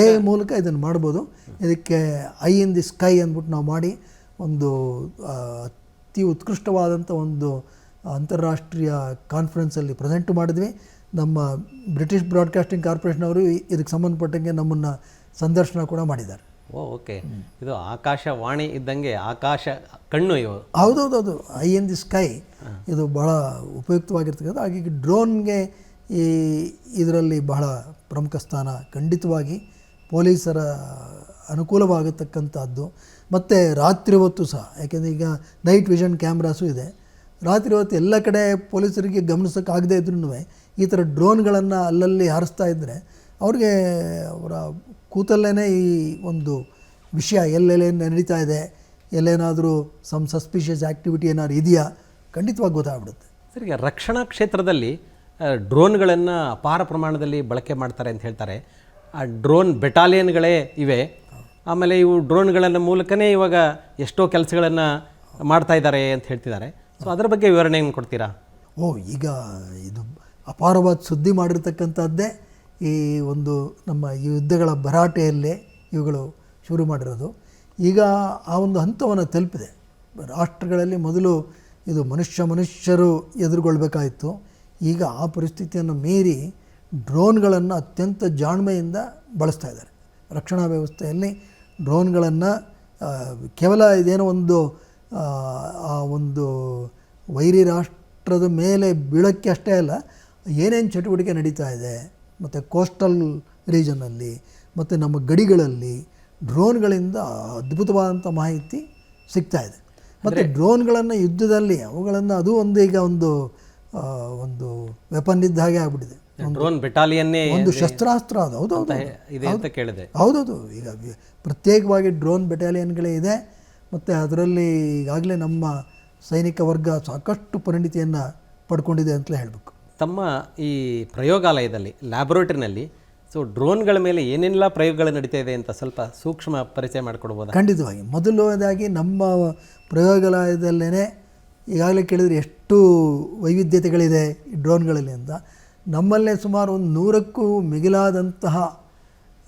ಎ ಮೂಲಕ ಇದನ್ನು ಮಾಡ್ಬೋದು. ಇದಕ್ಕೆ ಐ ಇನ್ ದಿ ಸ್ಕೈ ಅಂದ್ಬಿಟ್ಟು ನಾವು ಮಾಡಿ ಒಂದು ಅತಿ ಉತ್ಕೃಷ್ಟವಾದಂಥ ಒಂದು ಅಂತಾರಾಷ್ಟ್ರೀಯ ಕಾನ್ಫರೆನ್ಸಲ್ಲಿ ಪ್ರೆಸೆಂಟ್ ಮಾಡಿದ್ವಿ. ನಮ್ಮ ಬ್ರಿಟಿಷ್ ಬ್ರಾಡ್ಕಾಸ್ಟಿಂಗ್ ಕಾರ್ಪೊರೇಷನ್ ಅವರು ಇದಕ್ಕೆ ಸಂಬಂಧಪಟ್ಟಂಗೆ ನಮ್ಮನ್ನು ಸಂದರ್ಶನ ಕೂಡ ಮಾಡಿದ್ದಾರೆ. ಓಕೆ, ಇದು ಆಕಾಶವಾಣಿ ಇದ್ದಂಗೆ ಆಕಾಶ ಕಣ್ಣು ಇವು. ಹೌದೌದು, ಐ ಇನ್ ದಿ ಸ್ಕೈ ಇದು ಬಹಳ ಉಪಯುಕ್ತವಾಗಿರ್ತಕ್ಕಂಥ. ಹಾಗಾಗಿ ಡ್ರೋನ್ಗೆ ಇದರಲ್ಲಿ ಬಹಳ ಪ್ರಮುಖ ಸ್ಥಾನ ಖಂಡಿತವಾಗಿ ಪೊಲೀಸರ ಅನುಕೂಲವಾಗತಕ್ಕಂಥದ್ದು. ಮತ್ತು ರಾತ್ರಿ ಹೊತ್ತು ಸಹ, ಯಾಕೆಂದರೆ ಈಗ ನೈಟ್ ವಿಷನ್ ಕ್ಯಾಮ್ರಾಸು ಇದೆ. ರಾತ್ರಿ ಹೊತ್ತು ಎಲ್ಲ ಕಡೆ ಪೊಲೀಸರಿಗೆ ಗಮನಿಸೋಕ್ಕಾಗದೇ ಇದ್ರೂ ಈ ಥರ ಡ್ರೋನ್ಗಳನ್ನು ಅಲ್ಲಲ್ಲಿ ಹಾರಿಸ್ತಾ ಇದ್ದರೆ ಅವ್ರಿಗೆ ಅವರ ಕೂತಲ್ಲೇ ಈ ಒಂದು ವಿಷಯ ಎಲ್ಲೆಲ್ಲೇನು ನಡೀತಾ ಇದೆ, ಎಲ್ಲೇನಾದರೂ ಸಸ್ಪಿಷಿಯಸ್ ಆ್ಯಕ್ಟಿವಿಟಿ ಏನಾದ್ರು ಇದೆಯಾ ಖಂಡಿತವಾಗಿ ಗೊತ್ತಾಗ್ಬಿಡುತ್ತೆ. ಸರಿ, ಈಗ ರಕ್ಷಣಾ ಕ್ಷೇತ್ರದಲ್ಲಿ ಡ್ರೋನ್ಗಳನ್ನು ಅಪಾರ ಪ್ರಮಾಣದಲ್ಲಿ ಬಳಕೆ ಮಾಡ್ತಾರೆ ಅಂತ ಹೇಳ್ತಾರೆ. ಆ ಡ್ರೋನ್ ಬೆಟಾಲಿಯನ್ಗಳೇ ಇವೆ. ಆಮೇಲೆ ಇವು ಡ್ರೋನ್ಗಳನ್ನು ಮೂಲಕನೇ ಇವಾಗ ಎಷ್ಟೋ ಕೆಲಸಗಳನ್ನು ಮಾಡ್ತಾ ಇದ್ದಾರೆ ಅಂತ ಹೇಳ್ತಿದ್ದಾರೆ. ಸೊ ಅದರ ಬಗ್ಗೆ ವಿವರಣೆ ಏನು ಕೊಡ್ತೀರಾ? ಈಗ ಇದು ಅಪಾರವಾದ ಸುದ್ದಿ ಮಾಡಿರ್ತಕ್ಕಂಥದ್ದೇ ಈ ಒಂದು ನಮ್ಮ ಯುದ್ಧಗಳ ಭರಾಟೆಯಲ್ಲೇ ಇವುಗಳು ಶುರು ಮಾಡಿರೋದು. ಈಗ ಆ ಒಂದು ಹಂತವನ್ನು ತಲುಪಿದೆ. ರಾಷ್ಟ್ರಗಳಲ್ಲಿ ಮೊದಲು ಇದು ಮನುಷ್ಯರು ಎದುರುಗೊಳ್ಬೇಕಾಯಿತು. ಈಗ ಆ ಪರಿಸ್ಥಿತಿಯನ್ನು ಮೀರಿ ಡ್ರೋನ್ಗಳನ್ನು ಅತ್ಯಂತ ಜಾಣ್ಮೆಯಿಂದ ಬಳಸ್ತಾ ಇದ್ದಾರೆ. ರಕ್ಷಣಾ ವ್ಯವಸ್ಥೆಯಲ್ಲಿ ಡ್ರೋನ್ಗಳನ್ನು ಕೇವಲ ಇದೇನೋ ಆ ಒಂದು ವೈರಿ ರಾಷ್ಟ್ರದ ಮೇಲೆ ಬೀಳೋಕ್ಕೆ ಅಷ್ಟೇ ಅಲ್ಲ, ಏನೇನು ಚಟುವಟಿಕೆ ನಡೀತಾ ಇದೆ ಮತ್ತು ಕೋಸ್ಟಲ್ ರೀಜನಲ್ಲಿ ಮತ್ತು ನಮ್ಮ ಗಡಿಗಳಲ್ಲಿ ಡ್ರೋನ್ಗಳಿಂದ ಅದ್ಭುತವಾದಂಥ ಮಾಹಿತಿ ಸಿಗ್ತಾ ಇದೆ. ಮತ್ತು ಡ್ರೋನ್ಗಳನ್ನು ಯುದ್ಧದಲ್ಲಿ ಅವುಗಳನ್ನು ಅದು ಒಂದು ಈಗ ಒಂದು ವೆಪನ್ ಇದ್ದ ಹಾಗೆ ಆಗ್ಬಿಟ್ಟಿದೆ. ಡ್ರೋನ್ ಬೆಟಾಲಿಯನ್ನೇ ಒಂದು ಶಸ್ತ್ರಾಸ್ತ್ರ ಅದು. ಹೌದೌದು. ಈಗ ಪ್ರತ್ಯೇಕವಾಗಿ ಡ್ರೋನ್ ಬೆಟಾಲಿಯನ್ಗಳೇ ಇದೆ. ಮತ್ತು ಅದರಲ್ಲಿ ಈಗಾಗಲೇ ನಮ್ಮ ಸೈನಿಕ ವರ್ಗ ಸಾಕಷ್ಟು ಪರಿಣಿತಿಯನ್ನು ಪಡ್ಕೊಂಡಿದೆ ಅಂತಲೇ ಹೇಳಬೇಕು. ತಮ್ಮ ಈ ಪ್ರಯೋಗಾಲಯದಲ್ಲಿ, ಲ್ಯಾಬೊರೇಟರಿನಲ್ಲಿ ಡ್ರೋನ್ಗಳ ಮೇಲೆ ಏನೆಲ್ಲ ಪ್ರಯೋಗಗಳು ನಡೀತಾ ಇದೆ ಅಂತ ಸ್ವಲ್ಪ ಸೂಕ್ಷ್ಮ ಪರಿಚಯ ಮಾಡಿಕೊಡ್ಬೋದಾ? ಖಂಡಿತವಾಗಿ. ಮೊದಲನೇದಾಗಿ ನಮ್ಮ ಪ್ರಯೋಗಾಲಯದಲ್ಲೇ ಈಗಾಗಲೇ ಕೇಳಿದರೆ ಎಷ್ಟು ವೈವಿಧ್ಯತೆಗಳಿದೆ ಈ ಡ್ರೋನ್ಗಳಲ್ಲಿ ಅಂತ. ನಮ್ಮಲ್ಲೇ ಸುಮಾರು 100ಕ್ಕೂ ಮಿಗಿಲಾದಂತಹ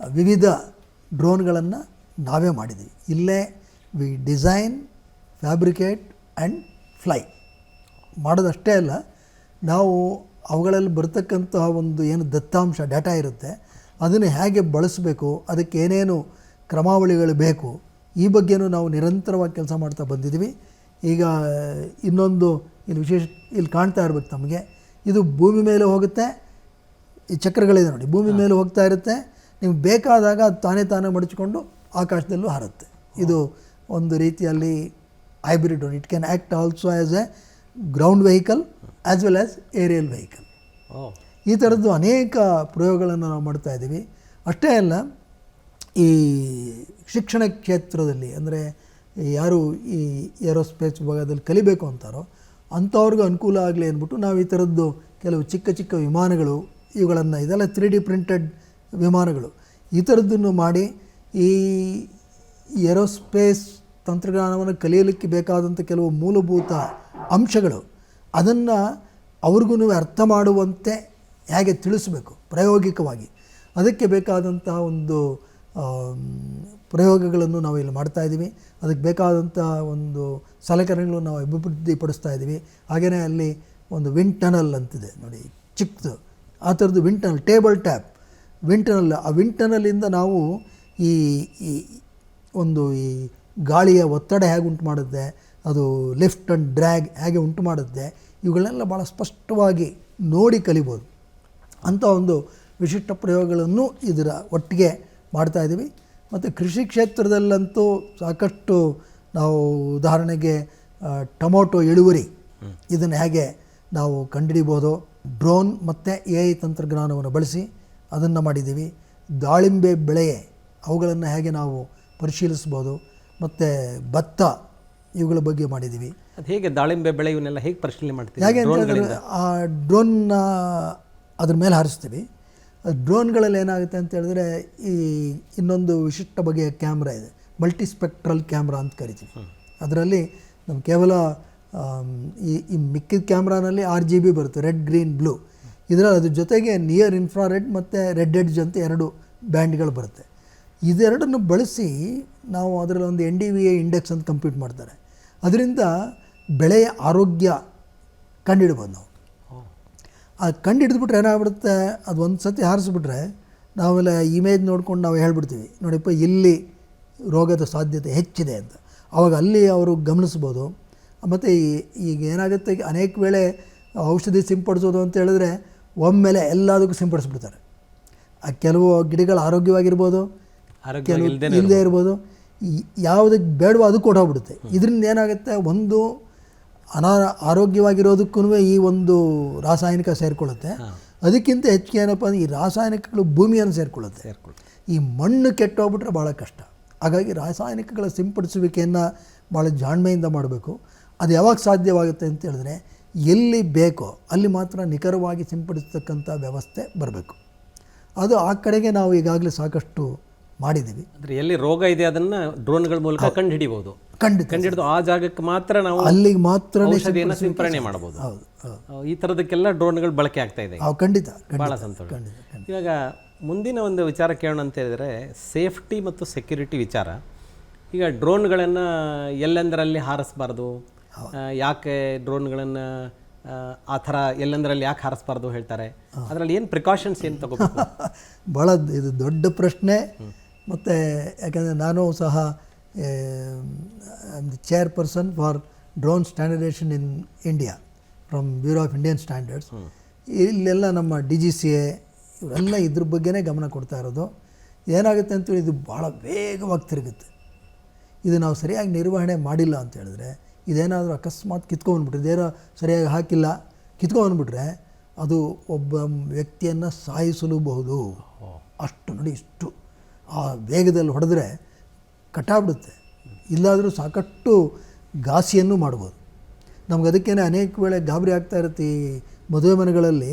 ವಿವಿಧ ಡ್ರೋನ್ಗಳನ್ನು ನಾವೇ ಮಾಡಿದ್ದೀವಿ. ಇಲ್ಲೇ we design, fabricate and fly ಮಾಡೋದಷ್ಟೇ ಅಲ್ಲ, ನಾವು ಅವುಗಳಲ್ಲಿ ಬರ್ತಕ್ಕಂತಹ ಒಂದು ಏನು ದತ್ತಾಂಶ ಡೇಟಾ ಇರುತ್ತೆ ಅದನ್ನು ಹೇಗೆ ಬಳಸಬೇಕು, ಅದಕ್ಕೆ ಏನೇನು ಕ್ರಮಾವಳಿಗಳು ಬೇಕು, ಈ ಬಗ್ಗೆಯೂ ನಾವು ನಿರಂತರವಾಗಿ ಕೆಲಸ ಮಾಡ್ತಾ ಬಂದಿದ್ದೀವಿ. ಈಗ ಇನ್ನೊಂದು ಇಲ್ಲಿ ವಿಶೇಷ ಇಲ್ಲಿ ಕಾಣ್ತಾ ಇರ್ಬೇಕು ತಮಗೆ, ಇದು ಭೂಮಿ ಮೇಲೆ ಹೋಗುತ್ತೆ, ಈ ಚಕ್ರಗಳಿದೆ ನೋಡಿ, ಭೂಮಿ ಮೇಲೆ ಹೋಗ್ತಾ ಇರುತ್ತೆ, ನಿಮ್ಗೆ ಬೇಕಾದಾಗ ಅದು ತಾನೇ ಮಡಚಿಕೊಂಡು ಆಕಾಶದಲ್ಲೂ ಹಾರುತ್ತೆ. ಇದು ಒಂದು ರೀತಿಯಲ್ಲಿ hybrid drone. It can act also as a ground vehicle as well as aerial vehicle. ಈ ಥರದ್ದು ಅನೇಕ ಪ್ರಯೋಗಗಳನ್ನು ನಾವು ಮಾಡ್ತಾ ಇದ್ದೀವಿ. ಅಷ್ಟೇ ಅಲ್ಲ, ಈ ಶಿಕ್ಷಣ ಕ್ಷೇತ್ರದಲ್ಲಿ ಅಂದರೆ ಯಾರು ಈ ಏರೋಸ್ಪೇಸ್ ವಿಭಾಗದಲ್ಲಿ ಕಲಿಬೇಕು ಅಂತಾರೋ ಅಂಥವ್ರಿಗೂ ಅನುಕೂಲ ಆಗಲಿ ಅಂದ್ಬಿಟ್ಟು ನಾವು ಈ ಥರದ್ದು ಕೆಲವು ಚಿಕ್ಕ ವಿಮಾನಗಳು ಇವುಗಳನ್ನು, ಇದೆಲ್ಲ 3D ಪ್ರಿಂಟೆಡ್ ವಿಮಾನಗಳು, ಈ ಥರದ್ದನ್ನು ಮಾಡಿ ಈ ಏರೋಸ್ಪೇಸ್ ತಂತ್ರಜ್ಞಾನವನ್ನು ಕಲಿಯಲಿಕ್ಕೆ ಬೇಕಾದಂಥ ಕೆಲವು ಮೂಲಭೂತ ಅಂಶಗಳು ಅದನ್ನು ಅವ್ರಿಗೂ ಅರ್ಥ ಮಾಡುವಂತೆ ಹೇಗೆ ತಿಳಿಸಬೇಕು ಪ್ರಾಯೋಗಿಕವಾಗಿ, ಅದಕ್ಕೆ ಬೇಕಾದಂಥ ಒಂದು ಪ್ರಯೋಗಗಳನ್ನು ನಾವು ಇಲ್ಲಿ ಮಾಡ್ತಾಯಿದ್ದೀವಿ. ಅದಕ್ಕೆ ಬೇಕಾದಂಥ ಒಂದು ಸಲಕರಣೆಗಳು ನಾವು ಅಭಿವೃದ್ಧಿಪಡಿಸ್ತಾ ಇದ್ದೀವಿ. ಹಾಗೆಯೇ ಅಲ್ಲಿ ಒಂದು ವಿಂಡ್ ಟನಲ್ ಅಂತಿದೆ ನೋಡಿ, ಚಿಕ್ಕದು, ಆ ಥರದ್ದು wind tunnel, table tap wind tunnel. ಆ ವಿಂಡ್ ಟನಲ್ಲಿಂದ ನಾವು ಈ ಗಾಳಿಯ ಒತ್ತಡ ಹೇಗೆ ಉಂಟು ಮಾಡುತ್ತೆ, ಅದು ಲಿಫ್ಟ್ ಆ್ಯಂಡ್ ಡ್ರ್ಯಾಗ್ ಹೇಗೆ ಉಂಟು ಮಾಡುತ್ತೆ, ಇವುಗಳನ್ನೆಲ್ಲ ಭಾಳ ಸ್ಪಷ್ಟವಾಗಿ ನೋಡಿ ಕಲಿಬೋದು. ಅಂಥ ಒಂದು ವಿಶಿಷ್ಟ ಪ್ರಯೋಗಗಳನ್ನು ಇದರ ಒಟ್ಟಿಗೆ ಮಾಡ್ತಾಯಿದ್ದೀವಿ. ಮತ್ತು ಕೃಷಿ ಕ್ಷೇತ್ರದಲ್ಲಂತೂ ಸಾಕಷ್ಟು ನಾವು, ಉದಾಹರಣೆಗೆ ಟೊಮೊಟೊ ಇಳುವರಿ ಇದನ್ನು ಹೇಗೆ ನಾವು ಕಂಡುಹಿಡಿಬೋದು, ಡ್ರೋನ್ ಮತ್ತು AI ತಂತ್ರಜ್ಞಾನವನ್ನು ಬಳಸಿ ಅದನ್ನು ಮಾಡಿದ್ದೀವಿ. ದಾಳಿಂಬೆ ಬೆಳೆ ಅವುಗಳನ್ನು ಹೇಗೆ ನಾವು ಪರಿಶೀಲಿಸ್ಬೋದು, ಮತ್ತು ಭತ್ತ ಇವುಗಳ ಬಗ್ಗೆ ಮಾಡಿದ್ದೀವಿ. ಅದು ಹೇಗೆ ದಾಳಿಂಬೆ ಬೆಳೆ ಇವನ್ನೆಲ್ಲ ಹೇಗೆ ಪರಿಶೀಲನೆ ಮಾಡ್ತೀವಿ? ಹೇಗೆ ಅಂತಂದರೆ ಆ ಡ್ರೋನ್ನ ಅದ್ರ ಮೇಲೆ ಹಾರಿಸ್ತೀವಿ. ಡ್ರೋನ್ಗಳಲ್ಲಿ ಏನಾಗುತ್ತೆ ಅಂತ ಹೇಳಿದ್ರೆ ಈ ಇನ್ನೊಂದು ವಿಶಿಷ್ಟ ಬಗೆಯ ಕ್ಯಾಮ್ರಾ ಇದೆ, ಮಲ್ಟಿಸ್ಪೆಕ್ಟ್ರಲ್ ಕ್ಯಾಮ್ರಾ ಅಂತ ಕರಿತೀವಿ. ಅದರಲ್ಲಿ ನಮ್ಮ ಕೇವಲ ಈ ಮಿಕ್ಕಿದ ಕ್ಯಾಮ್ರಾನಲ್ಲಿ RGB ಬರುತ್ತೆ, ರೆಡ್ ಗ್ರೀನ್ ಬ್ಲೂ. ಇದರಲ್ಲಿ ಅದ್ರ ಜೊತೆಗೆ ನಿಯರ್ ಇನ್ಫ್ರಾರೆಡ್ ಮತ್ತು ರೆಡ್ ಎಡ್ಜ್ ಅಂತ 2 ಬ್ಯಾಂಡ್ಗಳು ಬರುತ್ತೆ. ಇದೆರಡನ್ನು ಬಳಸಿ ನಾವು ಅದರಲ್ಲಿ ಒಂದು NDVI ಇಂಡೆಕ್ಸ್ ಅಂತ ಕಂಪ್ಯೂಟ್ ಮಾಡ್ತಾರೆ. ಅದರಿಂದ ಬೆಳೆಯ ಆರೋಗ್ಯ ಕಂಡುಹಿಡ್ಬೋದು ನಾವು. ಅದು ಕಂಡುಹಿಡಿದ್ಬಿಟ್ರೆ ಏನಾಗ್ಬಿಡುತ್ತೆ, ಅದು ಒಂದು ಸತಿ ಹಾರಿಸ್ಬಿಟ್ರೆ ನಾವೆಲ್ಲ ಇಮೇಜ್ ನೋಡ್ಕೊಂಡು ನಾವು ಹೇಳ್ಬಿಡ್ತೀವಿ, ನೋಡಿಪ್ಪ ಇಲ್ಲಿ ರೋಗದ ಸಾಧ್ಯತೆ ಹೆಚ್ಚಿದೆ ಅಂತ. ಆವಾಗ ಅಲ್ಲಿ ಅವರು ಗಮನಿಸ್ಬೋದು. ಮತ್ತು ಈಗ ಏನಾಗುತ್ತೆ, ಅನೇಕ ವೇಳೆ ಔಷಧಿ ಸಿಂಪಡಿಸೋದು ಅಂತ ಹೇಳಿದ್ರೆ ಒಮ್ಮೆಲೆ ಎಲ್ಲದಕ್ಕೂ ಸಿಂಪಡಿಸ್ಬಿಡ್ತಾರೆ. ಕೆಲವು ಗಿಡಗಳು ಆರೋಗ್ಯವಾಗಿರ್ಬೋದು, ಕೆಲವು ಇಲ್ಲದೇ ಇರ್ಬೋದು, ಯಾವುದಕ್ಕೆ ಬೇಡವೋ ಅದು ಕೊಟ್ಟೋಗ್ಬಿಡುತ್ತೆ. ಇದರಿಂದ ಏನಾಗುತ್ತೆ, ಒಂದು ಆರೋಗ್ಯವಾಗಿರೋದಕ್ಕೂ ಈ ಒಂದು ರಾಸಾಯನಿಕ ಸೇರಿಕೊಳ್ಳುತ್ತೆ. ಅದಕ್ಕಿಂತ ಹೆಚ್ಚಿಗೆ ಏನಪ್ಪ ಅಂದರೆ ಈ ರಾಸಾಯನಿಕಗಳು ಭೂಮಿಯನ್ನು ಸೇರಿಕೊಳ್ಳುತ್ತೆ. ಈ ಮಣ್ಣು ಕೆಟ್ಟೋಗ್ಬಿಟ್ರೆ ಭಾಳ ಕಷ್ಟ. ಹಾಗಾಗಿ ರಾಸಾಯನಿಕಗಳ ಸಿಂಪಡಿಸುವಿಕೆಯನ್ನು ಭಾಳ ಜಾಣ್ಮೆಯಿಂದ ಮಾಡಬೇಕು. ಅದು ಯಾವಾಗ ಸಾಧ್ಯವಾಗುತ್ತೆ ಅಂತ ಹೇಳಿದ್ರೆ ಎಲ್ಲಿ ಬೇಕೋ ಅಲ್ಲಿ ಮಾತ್ರ ನಿಖರವಾಗಿ ಸಿಂಪಡಿಸ್ತಕ್ಕಂಥ ವ್ಯವಸ್ಥೆ ಬರಬೇಕು. ಅದು ಆ ಕಡೆಗೆ ನಾವು ಈಗಾಗಲೇ ಸಾಕಷ್ಟು ಮಾಡಿದ್ದೀವಿ. ಅಂದರೆ ಎಲ್ಲಿ ರೋಗ ಇದೆ ಅದನ್ನು ಡ್ರೋನ್ಗಳ ಮೂಲಕ ಕಂಡುಹಿಡಿಬೋದು. ಕಂಡುಹಿಡಿದು ಆ ಜಾಗಕ್ಕೆ ಮಾತ್ರ ನಾವು ಅಲ್ಲಿಗೆ ಮಾತ್ರ ಔಷಧಿಯನ್ನು ಸಿಂಪರಣೆ ಮಾಡಬಹುದು. ಈ ಥರದಕ್ಕೆಲ್ಲ ಡ್ರೋನ್ಗಳು ಬಳಕೆ ಆಗ್ತಾ ಇದೆ. ಖಂಡಿತ, ಭಾಳ ಸಂತೋಷ. ಇವಾಗ ಮುಂದಿನ ಒಂದು ವಿಚಾರ ಕೇಳೋಣ ಅಂತ ಹೇಳಿದರೆ ಸೇಫ್ಟಿ ಮತ್ತು ಸೆಕ್ಯುರಿಟಿ ವಿಚಾರ. ಈಗ ಡ್ರೋನ್ಗಳನ್ನು ಎಲ್ಲೆಂದರಲ್ಲಿ ಹಾರಿಸಬಾರ್ದು, ಯಾಕೆ ಡ್ರೋನ್ಗಳನ್ನು ಆ ಥರ ಎಲ್ಲೆಂದರಲ್ಲಿ ಯಾಕೆ ಹಾರಿಸಬಾರ್ದು ಹೇಳ್ತಾರೆ, ಅದರಲ್ಲಿ ಏನು ಪ್ರಿಕಾಷನ್ಸ್ ಏನು ತಗೋಬೇಕು? ಭಾಳ ಇದು ದೊಡ್ಡ ಪ್ರಶ್ನೆ. ಮತ್ತು ಯಾಕಂದರೆ ನಾನು ಸಹ the chairperson for drone standardisation in India from bureau of Indian standards. ಇಲ್ಲೆಲ್ಲ ನಮ್ಮ DGCA ಇವರೆಲ್ಲ ಇದ್ರ ಬಗ್ಗೆನೇ ಗಮನ ಕೊಡ್ತಾ ಇರೋದು. ಏನಾಗುತ್ತೆ ಅಂತೇಳಿ ಇದು ಭಾಳ ವೇಗವಾಗಿ ತಿರುಗುತ್ತೆ. ಇದು ನಾವು ಸರಿಯಾಗಿ ನಿರ್ವಹಣೆ ಮಾಡಿಲ್ಲ ಅಂತ ಹೇಳಿದ್ರೆ, ಇದೇನಾದರೂ ಅಕಸ್ಮಾತ್ ಕಿತ್ಕೊಂಡ್ಬಿಟ್ರೆ, ಇದೇನೋ ಸರಿಯಾಗಿ ಹಾಕಿಲ್ಲ ಕಿತ್ಕೊಂಡ್ಬಿಟ್ರೆ ಅದು ಒಬ್ಬ ವ್ಯಕ್ತಿಯನ್ನು ಸಾಯಿಸಲೂಬಹುದು. ಅಷ್ಟು ನೋಡಿ, ಇಷ್ಟು ಆ ವೇಗದಲ್ಲಿ ಹೊಡೆದ್ರೆ ಕಟ್ಟಾಗ್ಬಿಡುತ್ತೆ. ಇಲ್ಲಾದರೂ ಸಾಕಷ್ಟು ಘಾಸಿಯನ್ನು ಮಾಡ್ಬೋದು. ನಮ್ಗೆ ಅದಕ್ಕೇ ಅನೇಕ ವೇಳೆ ಗಾಬರಿ ಆಗ್ತಾ ಇರುತ್ತೆ. ಈ ಮದುವೆ ಮನೆಗಳಲ್ಲಿ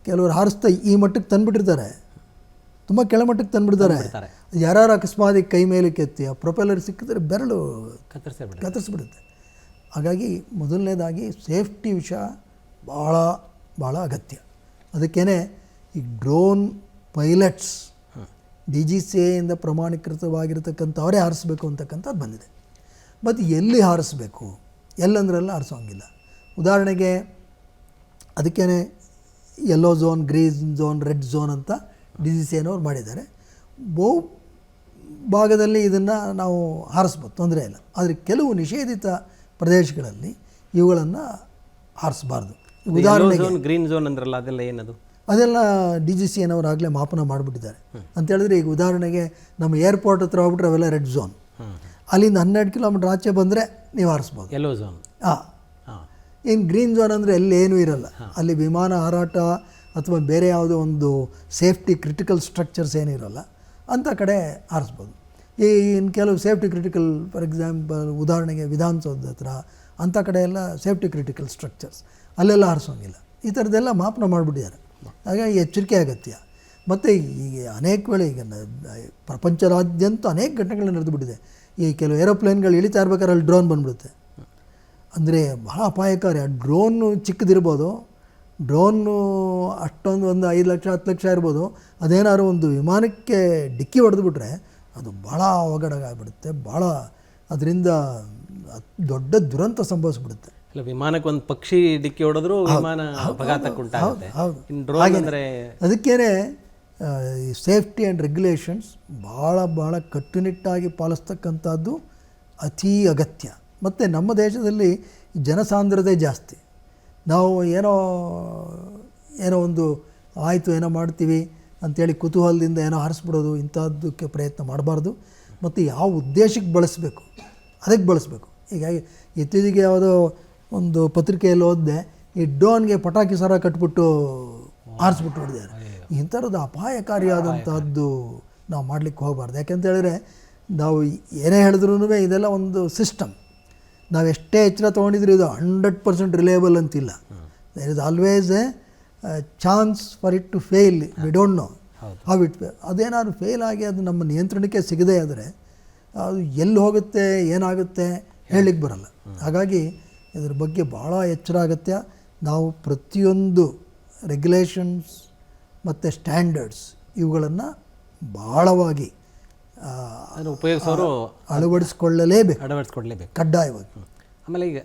ಕೆಲವರು ಹಾರಿಸ್ತಾ ಈ ಮಟ್ಟಕ್ಕೆ ತಂದುಬಿಟ್ಟಿರ್ತಾರೆ, ತುಂಬ ಕೆಳಮಟ್ಟಕ್ಕೆ ತಂದುಬಿಡ್ತಾರೆ. ಯಾರು ಅಕಸ್ಮಾತ್ ಕೈ ಮೇಲೆ ಕೆತ್ತಿ ಆ ಪ್ರೊಪೆಲ್ಲರ್ ಸಿಕ್ಕಿದ್ರೆ ಬೆರಳು ಕತ್ತರಿಸ್ಬಿಡುತ್ತೆ. ಹಾಗಾಗಿ ಮೊದಲನೇದಾಗಿ ಸೇಫ್ಟಿ ವಿಷಯ ಭಾಳ ಭಾಳ ಅಗತ್ಯ. ಅದಕ್ಕೇ ಈ ಡ್ರೋನ್ ಪೈಲಟ್ಸ್ DGCAಯಿಂದ ಪ್ರಮಾಣೀಕೃತವಾಗಿರ್ತಕ್ಕಂಥವರೇ ಹಾರಿಸ್ಬೇಕು ಅಂತಕ್ಕಂಥದ್ದು ಬಂದಿದೆ. ಮತ್ತು ಎಲ್ಲಿ ಹಾರಿಸ್ಬೇಕು, ಎಲ್ಲಂದ್ರೆಲ್ಲ ಹಾರಿಸೋಂಗಿಲ್ಲ. ಉದಾಹರಣೆಗೆ ಅದಕ್ಕೇ yellow zone, green zone, red zone ಅಂತ DGCAನವ್ರು ಮಾಡಿದ್ದಾರೆ. ಬಹು ಭಾಗದಲ್ಲಿ ಇದನ್ನು ನಾವು ಹಾರಿಸ್ಬೋದು, ತೊಂದರೆ ಇಲ್ಲ. ಆದರೆ ಕೆಲವು ನಿಷೇಧಿತ ಪ್ರದೇಶಗಳಲ್ಲಿ ಇವುಗಳನ್ನು ಹಾರಿಸಬಾರ್ದು. ಉದಾಹರಣೆಗೆ ಗ್ರೀನ್ ಝೋನ್ ಅಂದ್ರಲ್ಲ, ಅದೆಲ್ಲ ಏನದು? ಅದೆಲ್ಲ DGCA ನವರು ಆಗಲೇ ಮಾಪನ ಮಾಡಿಬಿಟ್ಟಿದ್ದಾರೆ. ಅಂತೇಳಿದ್ರೆ ಈಗ ಉದಾಹರಣೆಗೆ ನಮ್ಮ ಏರ್ಪೋರ್ಟ್ ಹತ್ರ ಹೋಗ್ಬಿಟ್ರೆ ಅವೆಲ್ಲ ರೆಡ್ ಝೋನ್, ಅಲ್ಲಿಂದ 12 ಕಿಲೋಮೀಟ್ರ್ ಆಚೆ ಬಂದರೆ ನೀವು ಹಾರಿಸ್ಬೋದು. Yellow zone. ಇನ್ನು ಗ್ರೀನ್ ಝೋನ್ ಅಂದರೆ ಅಲ್ಲಿ ಏನೂ ಇರಲ್ಲ, ಅಲ್ಲಿ ವಿಮಾನ ಹಾರಾಟ ಅಥವಾ ಬೇರೆ ಯಾವುದೋ ಒಂದು ಸೇಫ್ಟಿ ಕ್ರಿಟಿಕಲ್ ಸ್ಟ್ರಕ್ಚರ್ಸ್ ಏನಿರಲ್ಲ, ಅಂಥ ಕಡೆ ಹಾರಿಸ್ಬೋದು. ಇನ್ನು ಕೆಲವು ಸೇಫ್ಟಿ ಕ್ರಿಟಿಕಲ್, ಫಾರ್ ಎಕ್ಸಾಂಪಲ್ ಉದಾಹರಣೆಗೆ ವಿಧಾನಸೌಧದ ಹತ್ರ ಅಂಥ ಕಡೆ ಎಲ್ಲ ಸೇಫ್ಟಿ ಕ್ರಿಟಿಕಲ್ ಸ್ಟ್ರಕ್ಚರ್ಸ್, ಅಲ್ಲೆಲ್ಲ ಹಾರಿಸೋಂಗಿಲ್ಲ. ಈ ಥರದ್ದೆಲ್ಲ ಮಾಪನ ಮಾಡಿಬಿಟ್ಟಿದ್ದಾರೆ. ಹಾಗಾಗಿ ಎಚ್ಚರಿಕೆ ಅಗತ್ಯ. ಮತ್ತು ಈಗ ಅನೇಕ ವೇಳೆ ಈಗ ಪ್ರಪಂಚದಾದ್ಯಂತ ಅನೇಕ ಘಟನೆಗಳು ನಡೆದುಬಿಟ್ಟಿದೆ. ಈ ಕೆಲವು ಏರೋಪ್ಲೇನ್ಗಳು ಇಳಿತಾ ಇರ್ಬೇಕಾದ್ರೆ ಅಲ್ಲಿ ಡ್ರೋನ್ ಬಂದ್ಬಿಡುತ್ತೆ. ಅಂದರೆ ಬಹಳ ಅಪಾಯಕಾರಿ. ಆ ಡ್ರೋನು ಚಿಕ್ಕದಿರ್ಬೋದು, ಡ್ರೋನು ಅಷ್ಟೊಂದು ಒಂದು 5 ಲಕ್ಷ 10 ಲಕ್ಷ ಇರ್ಬೋದು, ಅದೇನಾದ್ರು ಒಂದು ವಿಮಾನಕ್ಕೆ ಡಿಕ್ಕಿ ಹೊಡೆದುಬಿಟ್ರೆ ಅದು ಭಾಳ ಅವಘಡಗಾಗ್ಬಿಡುತ್ತೆ. ಭಾಳ ಅದರಿಂದ ದೊಡ್ಡ ದುರಂತ ಸಂಭವಿಸ್ಬಿಡುತ್ತೆ. ಇಲ್ಲ, ವಿಮಾನಕ್ಕೆ ಒಂದು ಪಕ್ಷಿ ಡಿಕ್ಕಿ ಹೊಡೆದ್ರು ವಿಮಾನ ಅಪಘಾತಕ್ಕೆ ಉಂಟಾಗುತ್ತೆ. ಇನ್ನು ಡ್ರೋನ್ ಅಂದರೆ ಅದಕ್ಕೇನೆ ಈ ಸೇಫ್ಟಿ ಆ್ಯಂಡ್ ರೆಗ್ಯುಲೇಷನ್ಸ್ ಭಾಳ ಕಟ್ಟುನಿಟ್ಟಾಗಿ ಪಾಲಿಸ್ತಕ್ಕಂಥದ್ದು ಅತೀ ಅಗತ್ಯ. ಮತ್ತು ನಮ್ಮ ದೇಶದಲ್ಲಿ ಜನಸಾಂದ್ರತೆ ಜಾಸ್ತಿ. ನಾವು ಏನೋ ಒಂದು ಆಯಿತು ಏನೋ ಮಾಡ್ತೀವಿ ಅಂಥೇಳಿ ಕುತೂಹಲದಿಂದ ಏನೋ ಹಾರಿಸ್ಬಿಡೋದು, ಇಂಥದ್ದಕ್ಕೆ ಪ್ರಯತ್ನ ಮಾಡಬಾರ್ದು. ಮತ್ತು ಯಾವ ಉದ್ದೇಶಕ್ಕೆ ಬಳಸಬೇಕು ಅದಕ್ಕೆ ಬಳಸಬೇಕು. ಹೀಗಾಗಿ ಇತ್ತೀಚೆಗೆ ಯಾವುದೋ ಒಂದು ಪತ್ರಿಕೆಯಲ್ಲಿ ಓದಿದೆ, ಈ ಡ್ರೋನ್ಗೆ ಪಟಾಕಿ ಸರ ಕಟ್ಬಿಟ್ಟು ಹಾರಿಸ್ಬಿಟ್ಟು ಹೊಡೆದಿದ್ದಾರೆ. ಇಂಥದ್ದು ಅಪಾಯಕಾರಿಯಾದಂಥದ್ದು ನಾವು ಮಾಡಲಿಕ್ಕೆ ಹೋಗಬಾರ್ದು. ಯಾಕೆಂತೇಳಿದ್ರೆ ನಾವು ಏನೇ ಹೇಳಿದ್ರೂ ಇದೆಲ್ಲ ಒಂದು ಸಿಸ್ಟಮ್. ನಾವು ಎಷ್ಟೇ ಎಚ್ಚರ ತೊಗೊಂಡಿದ್ರು ಇದು 100% ರಿಲೇಬಲ್ ಅಂತಿಲ್ಲ. There is always a chance for it to fail. We don't know how it ಅದೇನಾದ್ರು ಫೇಲ್ ಆಗಿ ಅದು ನಮ್ಮ ನಿಯಂತ್ರಣಕ್ಕೆ ಸಿಗದೇ ಆದರೆ ಅದು ಎಲ್ಲಿ ಹೋಗುತ್ತೆ ಏನಾಗುತ್ತೆ ಹೇಳಲಿಕ್ಕೆ ಬರಲ್ಲ. ಹಾಗಾಗಿ ಇದ್ರ ಬಗ್ಗೆ ಭಾಳ ಎಚ್ಚರ ಅಗತ್ಯ. ನಾವು ಪ್ರತಿಯೊಂದು ರೆಗ್ಯುಲೇಷನ್ಸ್ ಮತ್ತು ಸ್ಟ್ಯಾಂಡರ್ಡ್ಸ್ ಇವುಗಳನ್ನು ಭಾಳವಾಗಿ ಉಪಯೋಗಿಸೋರು ಅಳವಡಿಸ್ಕೊಳ್ಳಲೇಬೇಕು ಕಡ್ಡಾಯವಾಗಿ. ಆಮೇಲೆ ಈಗ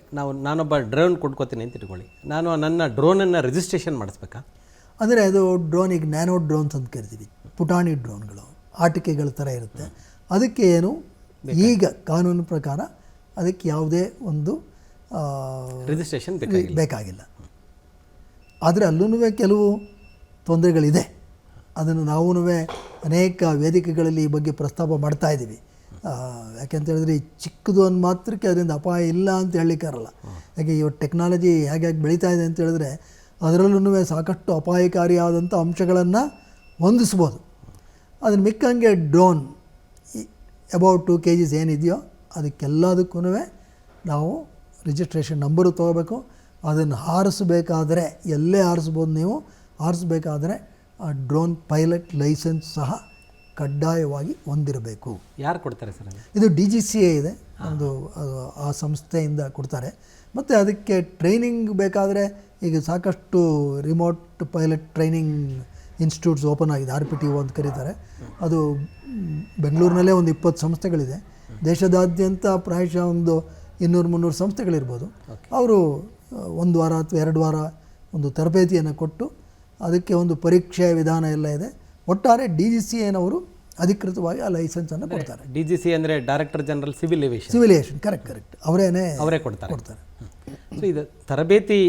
ನಾನೊಬ್ಬ ಡ್ರೋನ್ ಕೊಂಡ್ಕೋತೀನಿ ಅಂತ ಇಟ್ಕೊಳ್ಳಿ, ನಾನು ನನ್ನ ಡ್ರೋನನ್ನು ರಿಜಿಸ್ಟ್ರೇಷನ್ ಮಾಡಿಸ್ಬೇಕಾ? ಅಂದರೆ ಅದು ಡ್ರೋನ್ ಈಗ ನ್ಯಾನೋ ಡ್ರೋನ್ಸ್ ಅಂತ ಕರಿತೀವಿ, ಪುಟಾಣಿ ಡ್ರೋನ್ಗಳು, ಆಟಿಕೆಗಳ ಥರ ಇರುತ್ತೆ. ಅದಕ್ಕೆ ಏನು ಈಗ ಕಾನೂನು ಪ್ರಕಾರ ಅದಕ್ಕೆ ಯಾವುದೇ ಒಂದು ರಿಜಿಸ್ಟ್ರೇಷನ್ ಬೇಕಾಗಿಲ್ಲ. ಆದರೆ ಅಲ್ಲೂ ಕೆಲವು ತೊಂದರೆಗಳಿದೆ. ಅದನ್ನು ನಾವು ಅನೇಕ ವೇದಿಕೆಗಳಲ್ಲಿ ಈ ಬಗ್ಗೆ ಪ್ರಸ್ತಾಪ ಮಾಡ್ತಾ ಇದ್ದೀವಿ. ಯಾಕೆಂತೇಳಿದ್ರೆ ಈ ಚಿಕ್ಕದು ಒಂದು ಮಾತ್ರಕ್ಕೆ ಅದರಿಂದ ಅಪಾಯ ಇಲ್ಲ ಅಂತ ಹೇಳಲಿಕ್ಕಾರಲ್ಲ. ಯಾಕೆ ಇವತ್ತು ಟೆಕ್ನಾಲಜಿ ಹೇಗೆ ಬೆಳೀತಾ ಇದೆ ಅಂತ ಹೇಳಿದ್ರೆ ಅದರಲ್ಲೂ ಸಾಕಷ್ಟು ಅಪಾಯಕಾರಿಯಾದಂಥ ಅಂಶಗಳನ್ನು ಹೊಂದಿಸ್ಬೋದು. ಅದನ್ನು ಮಿಕ್ಕಂಗೆ ಡ್ರೋನ್ ಅಬೌಟ್ 2 kg ಏನಿದೆಯೋ ಅದಕ್ಕೆಲ್ಲದಕ್ಕೂ ನಾವು ರಿಜಿಸ್ಟ್ರೇಷನ್ ನಂಬರು ತೊಗೋಬೇಕು. ಅದನ್ನು ಹಾರಿಸಬೇಕಾದ್ರೆ ಎಲ್ಲೇ ಹಾರಿಸ್ಬೋದು. ನೀವು ಹಾರಿಸ್ಬೇಕಾದ್ರೆ ಆ ಡ್ರೋನ್ ಪೈಲಟ್ ಲೈಸೆನ್ಸ್ ಸಹ ಕಡ್ಡಾಯವಾಗಿ ಹೊಂದಿರಬೇಕು. ಯಾರು ಕೊಡ್ತಾರೆ ಸರ್? ಇದು DGCA ಇದೆ, ಒಂದು ಆ ಸಂಸ್ಥೆಯಿಂದ ಕೊಡ್ತಾರೆ. ಮತ್ತು ಅದಕ್ಕೆ ಟ್ರೈನಿಂಗ್ ಬೇಕಾದರೆ ಈಗ ಸಾಕಷ್ಟು remote pilot training institutes open ಆಗಿದೆ, RPTO ಅಂತ ಕರೀತಾರೆ. ಅದು ಬೆಂಗಳೂರಿನಲ್ಲೇ ಒಂದು 20 ಸಂಸ್ಥೆಗಳಿದೆ. ದೇಶದಾದ್ಯಂತ ಪ್ರಾಯಶಃ ಒಂದು 200-300 ಸಂಸ್ಥೆಗಳಿರ್ಬೋದು. ಅವರು 1 ವಾರ ಅಥವಾ 2 ವಾರ ಒಂದು ತರಬೇತಿಯನ್ನು ಕೊಟ್ಟು ಅದಕ್ಕೆ ಒಂದು ಪರೀಕ್ಷೆಯ ವಿಧಾನ ಎಲ್ಲ ಇದೆ. ಒಟ್ಟಾರೆ DGCAನವರು ಅಧಿಕೃತವಾಗಿ ಆ ಲೈಸೆನ್ಸನ್ನು ಕೊಡ್ತಾರೆ. DGCA ಅಂದರೆ director general civil aviation. Correct. ಅವರೇ ಕೊಡ್ತಾರೆ. ಸೊ ಇದು ತರಬೇತಿ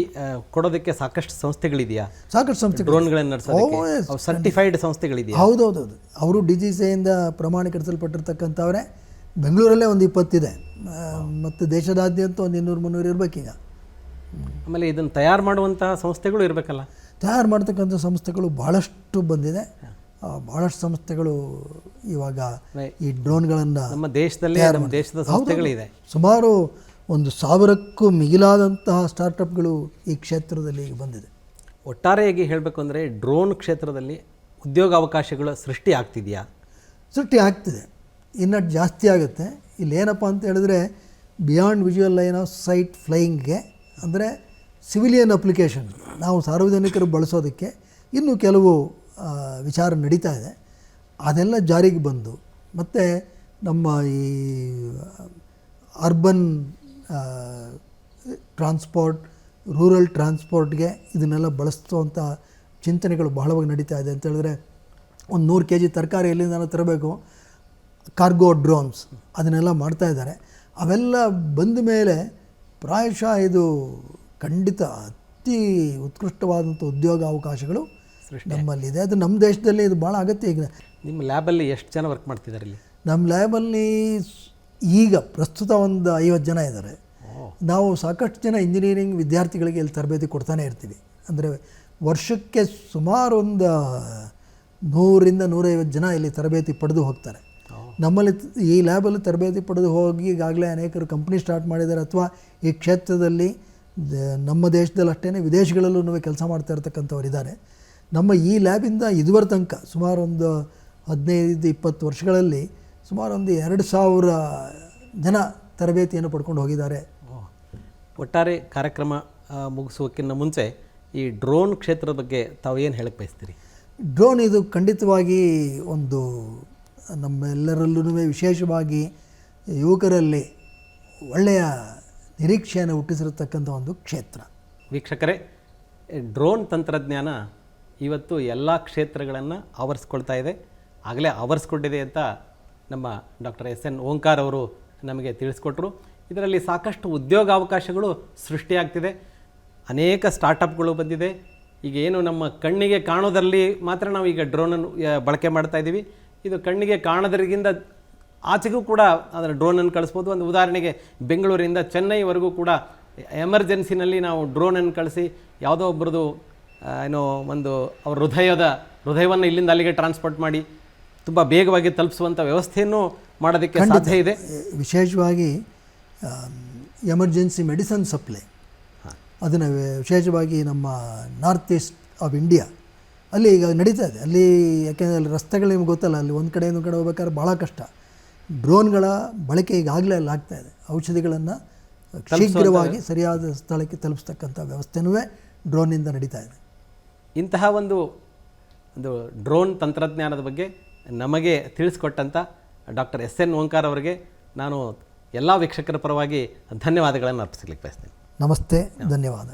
ಕೊಡೋದಕ್ಕೆ ಸಾಕಷ್ಟು ಸಂಸ್ಥೆಗಳಿದೆಯಾ? ಸಾಕಷ್ಟು ಸಂಸ್ಥೆಗಳು ಡ್ರೋನ್ಗಳನ್ನು ನಡೆಸೋದಕ್ಕೆ ಸರ್ಟಿಫೈಡ್ ಸಂಸ್ಥೆಗಳಿದೆಯಾ? ಹೌದೌದು. ಅವರು DGCAಯಿಂದ ಪ್ರಮಾಣೀಕರಿಸಲ್ಪಟ್ಟಿರ್ತಕ್ಕಂಥವರೇ. ಬೆಂಗಳೂರಲ್ಲೇ ಒಂದು 20 ಇದೆ, ಮತ್ತು ದೇಶದಾದ್ಯಂತ ಒಂದು 200-300 ಇರಬೇಕೀಗ. ಆಮೇಲೆ ಇದನ್ನು ತಯಾರು ಮಾಡುವಂತಹ ಸಂಸ್ಥೆಗಳು ಇರಬೇಕಲ್ಲ? ತಯಾರು ಮಾಡ್ತಕ್ಕಂಥ ಸಂಸ್ಥೆಗಳು ಭಾಳಷ್ಟು ಬಂದಿದೆ. ಭಾಳಷ್ಟು ಸಂಸ್ಥೆಗಳು ಇವಾಗ ಈ ಡ್ರೋನ್ಗಳನ್ನು ನಮ್ಮ ದೇಶದಲ್ಲಿ ದೇಶದ ಸಂಸ್ಥೆಗಳಿದೆ. ಸುಮಾರು 1,000ಕ್ಕೂ ಮಿಗಿಲಾದಂತಹ ಸ್ಟಾರ್ಟಪ್ಗಳು ಈ ಕ್ಷೇತ್ರದಲ್ಲಿ ಈಗ ಬಂದಿದೆ. ಒಟ್ಟಾರೆಯಾಗಿ ಹೇಳಬೇಕು ಅಂದರೆ ಡ್ರೋನ್ ಕ್ಷೇತ್ರದಲ್ಲಿ ಉದ್ಯೋಗಾವಕಾಶಗಳು ಸೃಷ್ಟಿ ಆಗ್ತಿದೆಯಾ? ಸೃಷ್ಟಿ ಆಗ್ತಿದೆ, ಇನ್ನೂ ಜಾಸ್ತಿ ಆಗುತ್ತೆ. ಇಲ್ಲೇನಪ್ಪ ಅಂತ ಹೇಳಿದ್ರೆ beyond visual line of sight ಫ್ಲೈಯಿಂಗ್ಗೆ ಅಂದರೆ ಸಿವಿಲಿಯನ್ ಅಪ್ಲಿಕೇಶನ್ ನಾವು ಸಾರ್ವಜನಿಕರು ಬಳಸೋದಕ್ಕೆ ಇನ್ನೂ ಕೆಲವು ವಿಚಾರ ನಡೀತಾ ಇದೆ. ಅದೆಲ್ಲ ಜಾರಿಗೆ ಬಂದು ಮತ್ತು ನಮ್ಮ ಈ ಅರ್ಬನ್ ಟ್ರಾನ್ಸ್ಪೋರ್ಟ್, ರೂರಲ್ ಟ್ರಾನ್ಸ್ಪೋರ್ಟ್ಗೆ ಇದನ್ನೆಲ್ಲ ಬಳಸುವಂಥ ಚಿಂತನೆಗಳು ಬಹಳವಾಗಿ ನಡೀತಾ ಇದೆ. ಅಂತ ಹೇಳಿದ್ರೆ ಒಂದು 100 kg ತರಕಾರಿ ಎಲ್ಲಿಂದ ತರಬೇಕು, ಕಾರ್ಗೋ ಡ್ರೋನ್ಸ್ ಅದನ್ನೆಲ್ಲ ಮಾಡ್ತಾಯಿದ್ದಾರೆ. ಅವೆಲ್ಲ ಬಂದ ಮೇಲೆ ಪ್ರಾಯಶಃ ಇದು ಖಂಡಿತ ಅತಿ ಉತ್ಕೃಷ್ಟವಾದಂಥ ಉದ್ಯೋಗ ಅವಕಾಶಗಳು ನಮ್ಮಲ್ಲಿದೆ. ಅದು ನಮ್ಮ ದೇಶದಲ್ಲಿ ಇದು ಭಾಳ ಅಗತ್ಯ. ಈಗ ನಿಮ್ಮ ಲ್ಯಾಬಲ್ಲಿ ಎಷ್ಟು ಜನ ವರ್ಕ್ ಮಾಡ್ತಿದ್ದಾರೆ ಇಲ್ಲಿ? ನಮ್ಮ ಲ್ಯಾಬಲ್ಲಿ ಈಗ ಪ್ರಸ್ತುತ ಒಂದು 50 ಜನ ಇದ್ದಾರೆ. ನಾವು ಸಾಕಷ್ಟು ಜನ ಇಂಜಿನಿಯರಿಂಗ್ ವಿದ್ಯಾರ್ಥಿಗಳಿಗೆ ಇಲ್ಲಿ ತರಬೇತಿ ಕೊಡ್ತಾನೆ ಇರ್ತೀವಿ. ಅಂದರೆ ವರ್ಷಕ್ಕೆ ಸುಮಾರು ಒಂದು 100ರಿಂದ 150 ಜನ ಇಲ್ಲಿ ತರಬೇತಿ ಪಡೆದು ಹೋಗ್ತಾರೆ. ನಮ್ಮಲ್ಲಿ ಈ ಲ್ಯಾಬಲ್ಲಿ ತರಬೇತಿ ಪಡೆದು ಹೋಗಿ ಈಗಾಗಲೇ ಅನೇಕರು ಕಂಪ್ನಿ ಸ್ಟಾರ್ಟ್ ಮಾಡಿದ್ದಾರೆ, ಅಥವಾ ಈ ಕ್ಷೇತ್ರದಲ್ಲಿ ನಮ್ಮ ದೇಶದಲ್ಲಿ ಅಷ್ಟೇ ವಿದೇಶಗಳಲ್ಲೂ ಕೆಲಸ ಮಾಡ್ತಾ ಇರ್ತಕ್ಕಂಥವ್ರು ಇದ್ದಾರೆ. ನಮ್ಮ ಈ ಲ್ಯಾಬಿಂದ ಇದುವರೆ ತನಕ ಸುಮಾರು ಒಂದು 15-20 ವರ್ಷಗಳಲ್ಲಿ ಸುಮಾರು ಒಂದು 2000 ಜನ ತರಬೇತಿಯನ್ನು ಪಡ್ಕೊಂಡು ಹೋಗಿದ್ದಾರೆ. ಒಟ್ಟಾರೆ ಕಾರ್ಯಕ್ರಮ ಮುಗಿಸೋಕ್ಕಿಂತ ಮುಂಚೆ ಈ ಡ್ರೋನ್ ಕ್ಷೇತ್ರದ ಬಗ್ಗೆ ತಾವು ಏನು ಹೇಳಕ್ಕೆ ಬಯಸ್ತೀರಿ? ಡ್ರೋನ್ ಇದು ಖಂಡಿತವಾಗಿ ಒಂದು ನಮ್ಮೆಲ್ಲರಲ್ಲೂ ವಿಶೇಷವಾಗಿ ಯುವಕರಲ್ಲಿ ಒಳ್ಳೆಯ ನಿರೀಕ್ಷೆಯನ್ನು ಹುಟ್ಟಿಸಿರತಕ್ಕಂಥ ಒಂದು ಕ್ಷೇತ್ರ. ವೀಕ್ಷಕರೇ, ಡ್ರೋನ್ ತಂತ್ರಜ್ಞಾನ ಇವತ್ತು ಎಲ್ಲ ಕ್ಷೇತ್ರಗಳನ್ನು ಆವರಿಸ್ಕೊಳ್ತಾ ಇದೆ, ಆಗಲೇ ಆವರಿಸ್ಕೊಂಡಿದೆ ಅಂತ ನಮ್ಮ ಡಾಕ್ಟರ್ ಎಸ್ ಎನ್ ಓಂಕಾರ್ ಅವರು ನಮಗೆ ತಿಳಿಸ್ಕೊಟ್ರು. ಇದರಲ್ಲಿ ಸಾಕಷ್ಟು ಉದ್ಯೋಗಾವಕಾಶಗಳು ಸೃಷ್ಟಿಯಾಗ್ತಿದೆ, ಅನೇಕ ಸ್ಟಾರ್ಟಪ್ಗಳು ಬಂದಿದೆ. ಈಗ ಏನು ನಮ್ಮ ಕಣ್ಣಿಗೆ ಕಾಣೋದರಲ್ಲಿ ಮಾತ್ರ ನಾವು ಈಗ ಡ್ರೋನನ್ನು ಬಳಕೆ ಮಾಡ್ತಾ ಇದ್ದೀವಿ. ಇದು ಕಣ್ಣಿಗೆ ಕಾಣೋದ್ರಿಗಿಂತ ಆಚೆಗೂ ಕೂಡ ಅದರ ಡ್ರೋನನ್ನು ಕಳಿಸ್ಬೋದು. ಒಂದು ಉದಾಹರಣೆಗೆ ಬೆಂಗಳೂರಿಂದ ಚೆನ್ನೈವರೆಗೂ ಕೂಡ ಎಮರ್ಜೆನ್ಸಿನಲ್ಲಿ ನಾವು ಡ್ರೋನನ್ನು ಕಳಿಸಿ ಯಾವುದೋ ಒಬ್ಬರದು ಏನೋ ಒಂದು ಅವ್ರ ಹೃದಯವನ್ನು ಇಲ್ಲಿಂದ ಅಲ್ಲಿಗೆ ಟ್ರಾನ್ಸ್ಪೋರ್ಟ್ ಮಾಡಿ ತುಂಬ ಬೇಗವಾಗಿ ತಲುಪಿಸುವಂಥ ವ್ಯವಸ್ಥೆಯನ್ನು ಮಾಡೋದಕ್ಕೆ ಸಾಧ್ಯ ಇದೆ. ವಿಶೇಷವಾಗಿ ಎಮರ್ಜೆನ್ಸಿ ಮೆಡಿಸನ್ ಸಪ್ಲೈ ಅದನ್ನು ವಿಶೇಷವಾಗಿ ನಮ್ಮ ನಾರ್ತ್ ಈಸ್ಟ್ ಆಫ್ ಇಂಡಿಯಾ ಅಲ್ಲಿ ಈಗ ನಡೀತಾ ಇದೆ. ಅಲ್ಲಿ ಯಾಕೆಂದರೆ ಅಲ್ಲಿ ರಸ್ತೆಗಳು ನಿಮ್ಗೆ ಗೊತ್ತಲ್ಲ, ಅಲ್ಲಿ ಒಂದು ಕಡೆ ಹೋಗ್ಬೇಕಾದ್ರೆ ಭಾಳ ಕಷ್ಟ. ಡ್ರೋನ್ಗಳ ಬಳಕೆ ಈಗಾಗಲೇ ಅಲ್ಲಿ ಆಗ್ತಾಯಿದೆ. ಔಷಧಿಗಳನ್ನು ಶೀಘ್ರವಾಗಿ ಸರಿಯಾದ ಸ್ಥಳಕ್ಕೆ ತಲುಪಿಸ್ತಕ್ಕಂಥ ವ್ಯವಸ್ಥೆನೂ ಡ್ರೋನಿಂದ ನಡೀತಾ ಇದೆ. ಇಂತಹ ಒಂದು ಡ್ರೋನ್ ತಂತ್ರಜ್ಞಾನದ ಬಗ್ಗೆ ನಮಗೆ ತಿಳಿಸ್ಕೊಟ್ಟಂಥ ಡಾಕ್ಟರ್ ಎಸ್ ಎನ್ ಓಂಕಾರ್ ಅವರಿಗೆ ನಾನು ಎಲ್ಲ ವೀಕ್ಷಕರ ಪರವಾಗಿ ಧನ್ಯವಾದಗಳನ್ನು ಅರ್ಪಿಸಲಿಕ್ಕೆ ಬಯಸ್ತೇನೆ. ನಮಸ್ತೆ, ಧನ್ಯವಾದ.